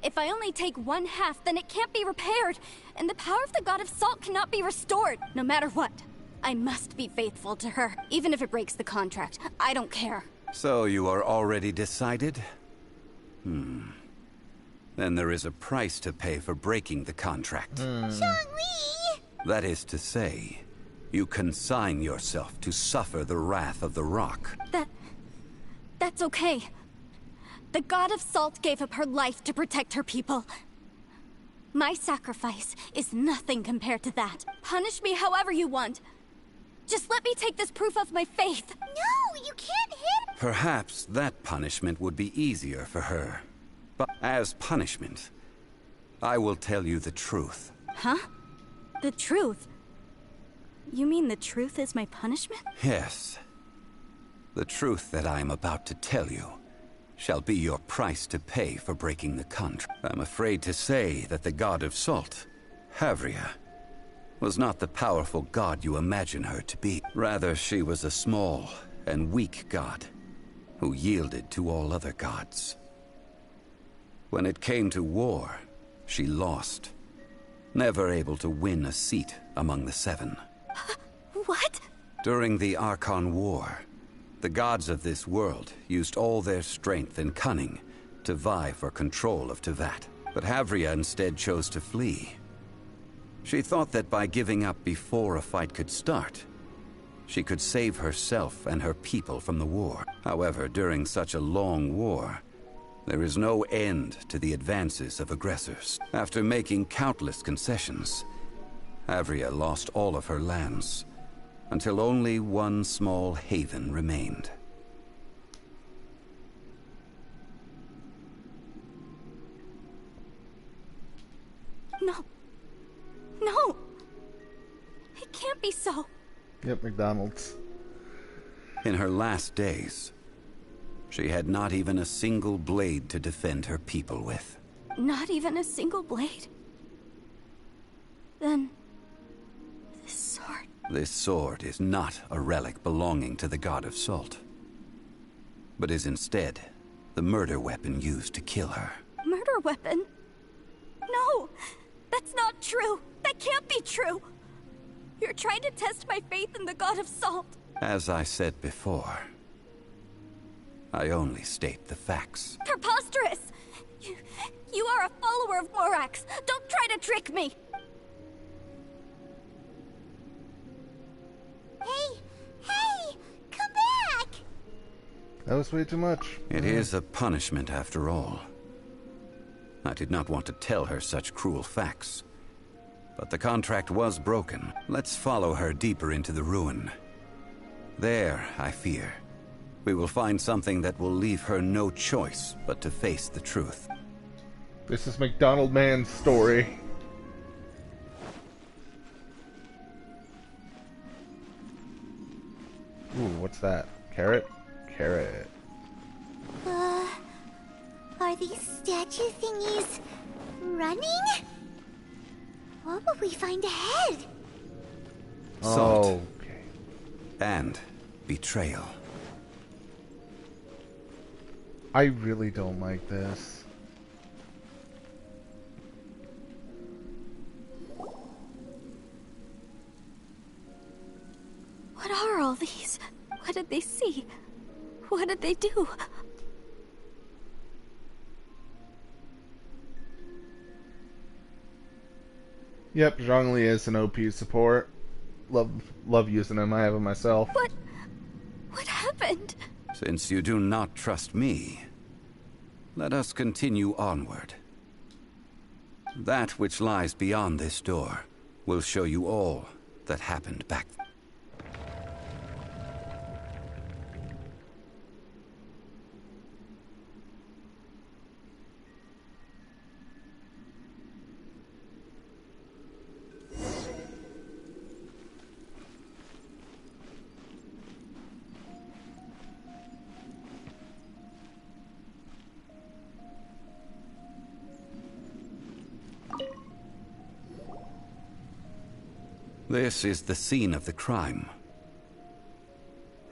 If I only take 1/2, then it can't be repaired, and the power of the God of Salt cannot be restored, no matter what. I must be faithful to her, even if it breaks the contract. I don't care. So you are already decided? Then there is a price to pay for breaking the contract. Zhongli! That is to say, you consign yourself to suffer the wrath of the rock. That's okay. The God of Salt gave up her life to protect her people. My sacrifice is nothing compared to that. Punish me however you want. Just let me take this proof of my faith. No, you can't hit... Perhaps that punishment would be easier for her. But as punishment, I will tell you the truth. Huh? The truth? You mean the truth is my punishment? Yes. The truth that I am about to tell you shall be your price to pay for breaking the contract. I'm afraid to say that the God of Salt, Havria, was not the powerful god you imagine her to be. Rather, she was a small and weak god who yielded to all other gods. When it came to war, she lost, never able to win a seat among the 7. What? During the Archon War, the gods of this world used all their strength and cunning to vie for control of Tevat. But Havria instead chose to flee. She thought that by giving up before a fight could start, she could save herself and her people from the war. However, during such a long war, there is no end to the advances of aggressors. After making countless concessions, Havria lost all of her lands, until only one small haven remained. No. No! It can't be so. Yep, McDonald's. In her last days, she had not even a single blade to defend her people with. Not even a single blade? Then... this sword... This sword is not a relic belonging to the God of Salt, but is instead the murder weapon used to kill her. Murder weapon? No! That's not true! That can't be true! You're trying to test my faith in the God of Salt. As I said before, I only state the facts. Preposterous! You are a follower of Morax! Don't try to trick me! Hey! Come back! That was way too much. It is a punishment after all. I did not want to tell her such cruel facts. But the contract was broken. Let's follow her deeper into the ruin. There, I fear, we will find something that will leave her no choice but to face the truth. This is McDonald Man's story. Ooh, what's that? Carrot? Carrot. Are these statue thingies running? What will we find ahead? Salt. Oh, okay. And betrayal. I really don't like this. What are all these? What did they see? What did they do? Yep, Zhongli is an OP support. Love using him. I have him myself. What happened? Since you do not trust me, let us continue onward. That which lies beyond this door will show you all that happened back then. This is the scene of the crime.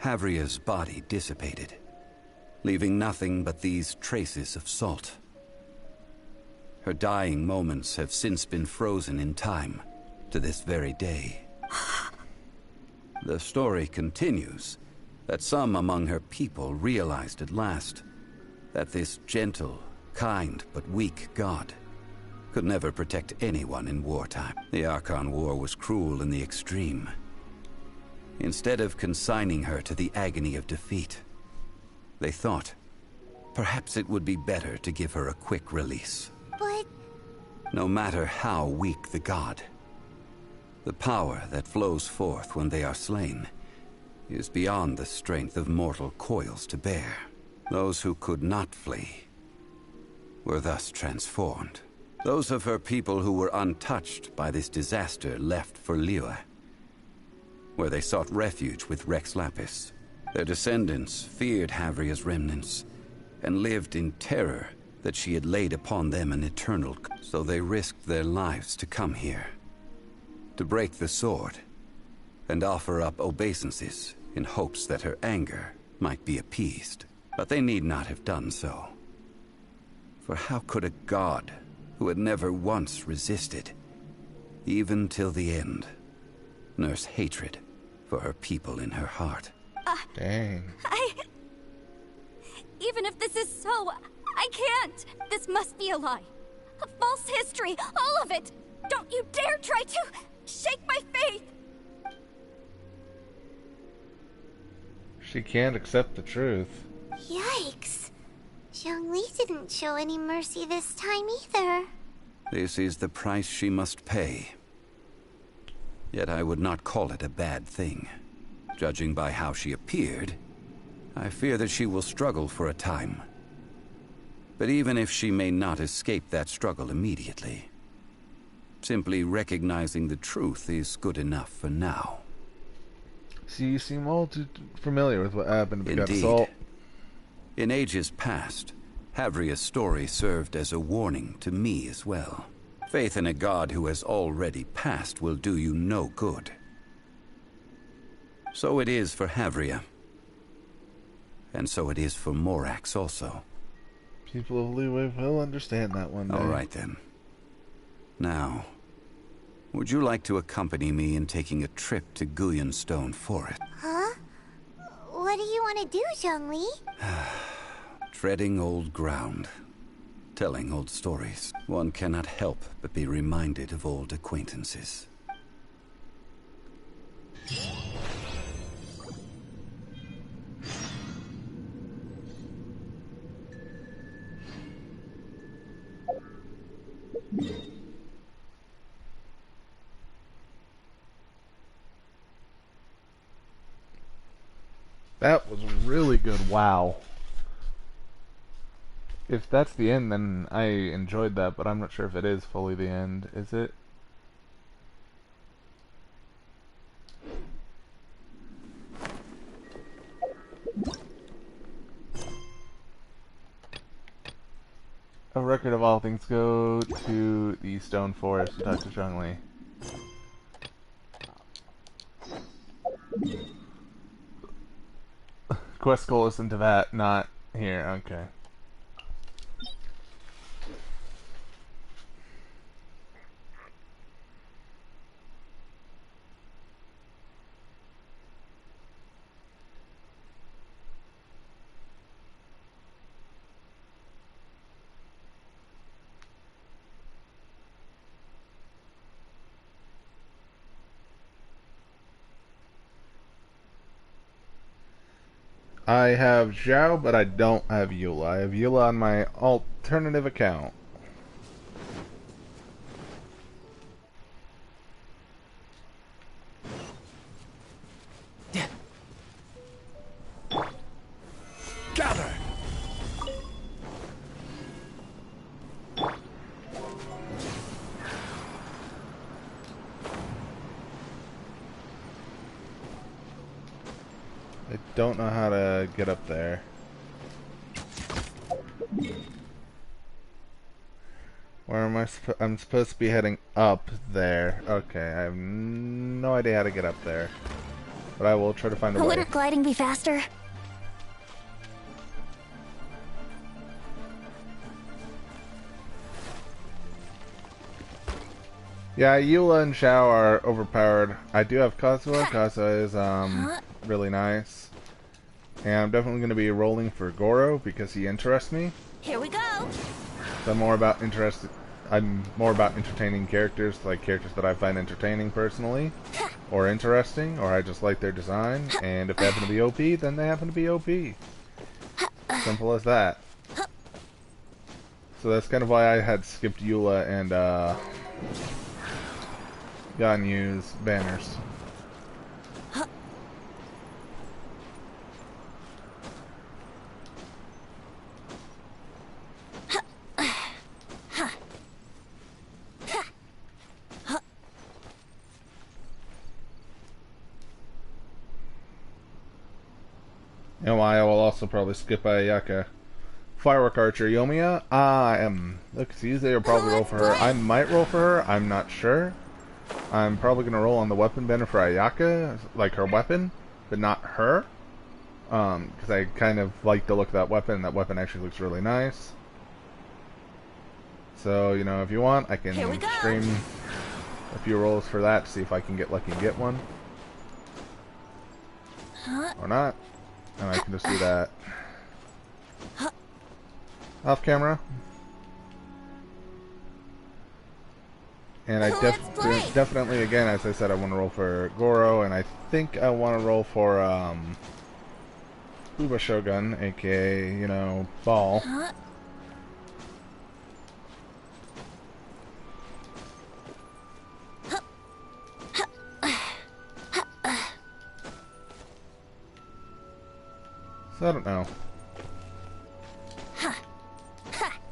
Havria's body dissipated, leaving nothing but these traces of salt. Her dying moments have since been frozen in time to this very day. The story continues that some among her people realized at last that this gentle, kind, but weak god could never protect anyone in wartime. The Archon War was cruel in the extreme. Instead of consigning her to the agony of defeat, they thought perhaps it would be better to give her a quick release. But... No matter how weak the god, the power that flows forth when they are slain is beyond the strength of mortal coils to bear. Those who could not flee were thus transformed. Those of her people who were untouched by this disaster left for Liyue, where they sought refuge with Rex Lapis. Their descendants feared Havria's remnants and lived in terror that she had laid upon them an eternal curse. So they risked their lives to come here, to break the sword and offer up obeisances in hopes that her anger might be appeased. But they need not have done so. For how could a god who had never once resisted, even till the end, nurse hatred for her people in her heart? Dang. Even if this is so, I can't. This must be a lie. A false history, all of it. Don't you dare try to shake my faith. She can't accept the truth. Yikes. Zhongli didn't show any mercy this time either. This is the price she must pay. Yet I would not call it a bad thing. Judging by how she appeared, I fear that she will struggle for a time. But even if she may not escape that struggle immediately, simply recognizing the truth is good enough for now. See, you seem all too familiar with what happened to Indeed. Salt. In ages past, Havria's story served as a warning to me as well. Faith in a god who has already passed will do you no good. So it is for Havria. And so it is for Morax also. People of Liyue will understand that one day. All right then. Now, would you like to accompany me in taking a trip to Guyonstone Forest? Huh? What do you want to do, Zhongli? Treading old ground, telling old stories. One cannot help but be reminded of old acquaintances. That was really good. Wow. If that's the end, then I enjoyed that, but I'm not sure if it is fully the end. Is it? A record of all things. Go to the Stone Forest and talk to Zhongli. Quest goal is into that, not here. Okay. I have Zhao, but I don't have Eula. I have Eula on my alternative account. Gather! I don't know how to get up there. Where am I? I'm supposed to be heading up there. Okay, I have no idea how to get up there. But I will try to find a way. Wouldn't gliding be faster? Yeah, Eula and Xiao are overpowered. I do have Kazuha. Kazuha is really nice. And I'm definitely going to be rolling for Goro because he interests me. Here we go. So I'm more about entertaining characters, like characters that I find entertaining personally, or interesting, or I just like their design. And if they happen to be OP, then they happen to be OP. Simple as that. So that's kind of why I had skipped Eula and Ganyu's banners. You know why I will also probably skip Ayaka. Firework Archer Yomiya. Look, it's easy. I'll probably roll for her. I might roll for her. I'm not sure. I'm probably gonna roll on the weapon banner for Ayaka, like her weapon, but not her. Because I kind of like the look of that weapon. That weapon actually looks really nice. So, you know, if you want, I can stream a few rolls for that to see if I can get lucky and get one. Or not. And I can just do that off camera. And I definitely, again, as I said, I want to roll for Goro, and I think I want to roll for Uba Shogun, aka, you know, Ball. So I don't know.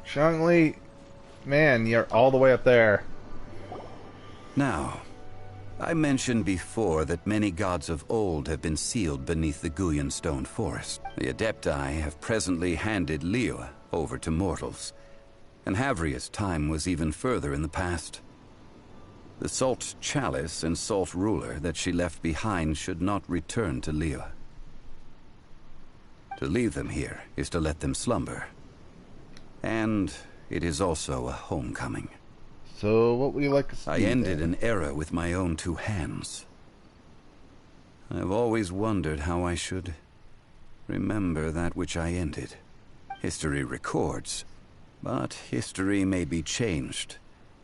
Zhongli, man, you're all the way up there. Now, I mentioned before that many gods of old have been sealed beneath the Guyan stone forest. The Adepti have presently handed Liyue over to mortals, and Havria's time was even further in the past. The Salt Chalice and Salt Ruler that she left behind should not return to Liyue. To leave them here is to let them slumber. And it is also a homecoming. So, what would you like to see? I ended an era with my own two hands. I've always wondered how I should remember that which I ended. History records, but history may be changed.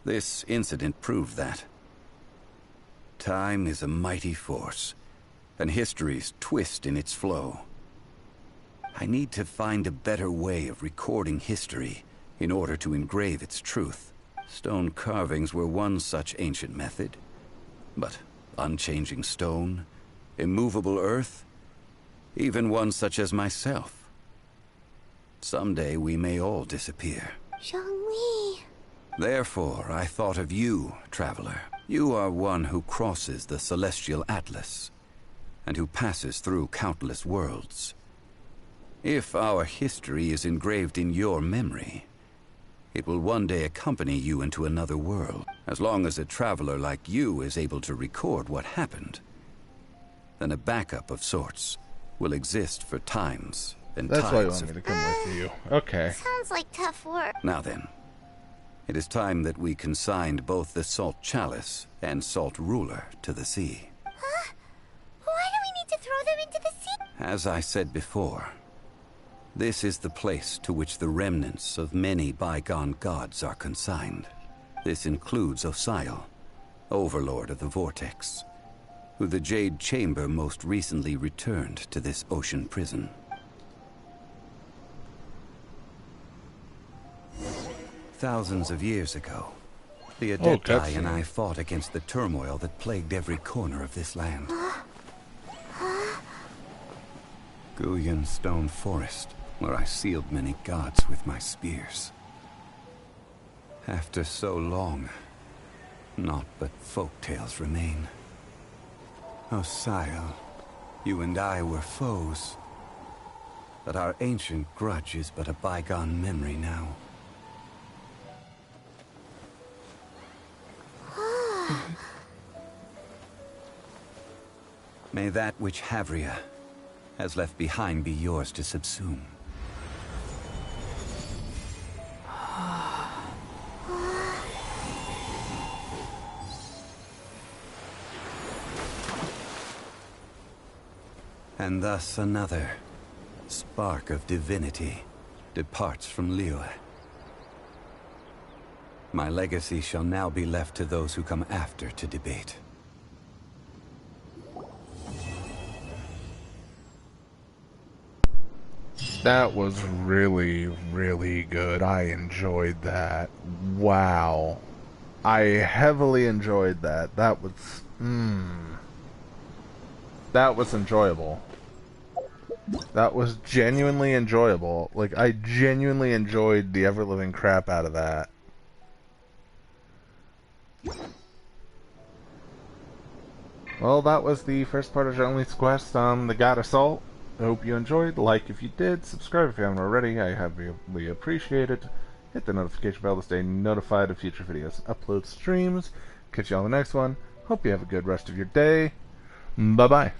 This incident proved that. Time is a mighty force, and history's twist in its flow. I need to find a better way of recording history in order to engrave its truth. Stone carvings were one such ancient method. But unchanging stone, immovable earth, even one such as myself. Someday we may all disappear. Zhongli. Therefore, I thought of you, traveler. You are one who crosses the celestial atlas, and who passes through countless worlds. If our history is engraved in your memory, it will one day accompany you into another world. As long as a traveler like you is able to record what happened, then a backup of sorts will exist for times and That's why you tides want me to come with you. Okay. Sounds like tough work. Now then, it is time that we consigned both the Salt Chalice and Salt Ruler to the sea. Huh? Why do we need to throw them into the sea? As I said before, this is the place to which the remnants of many bygone gods are consigned. This includes Osial, Overlord of the Vortex, who the Jade Chamber most recently returned to this ocean prison. Thousands of years ago, the Adepti and I fought against the turmoil that plagued every corner of this land. Guyan Stone Forest, where I sealed many gods with my spears. After so long, naught but folk tales remain. Osial, you and I were foes, but our ancient grudge is but a bygone memory now. May that which Havria has left behind be yours to subsume. And thus another spark of divinity departs from Liyue. My legacy shall now be left to those who come after to debate. That was really, really good. I enjoyed that. Wow. I heavily enjoyed that. That was... That was enjoyable. That was genuinely enjoyable. Like, I genuinely enjoyed the ever-living crap out of that. Well, that was the first part of Zhongli's quest on the God Assault. I hope you enjoyed. Like if you did. Subscribe if you haven't already. I heavily appreciate it. Hit the notification bell to stay notified of future videos, upload streams. Catch you on the next one. Hope you have a good rest of your day. Bye-bye.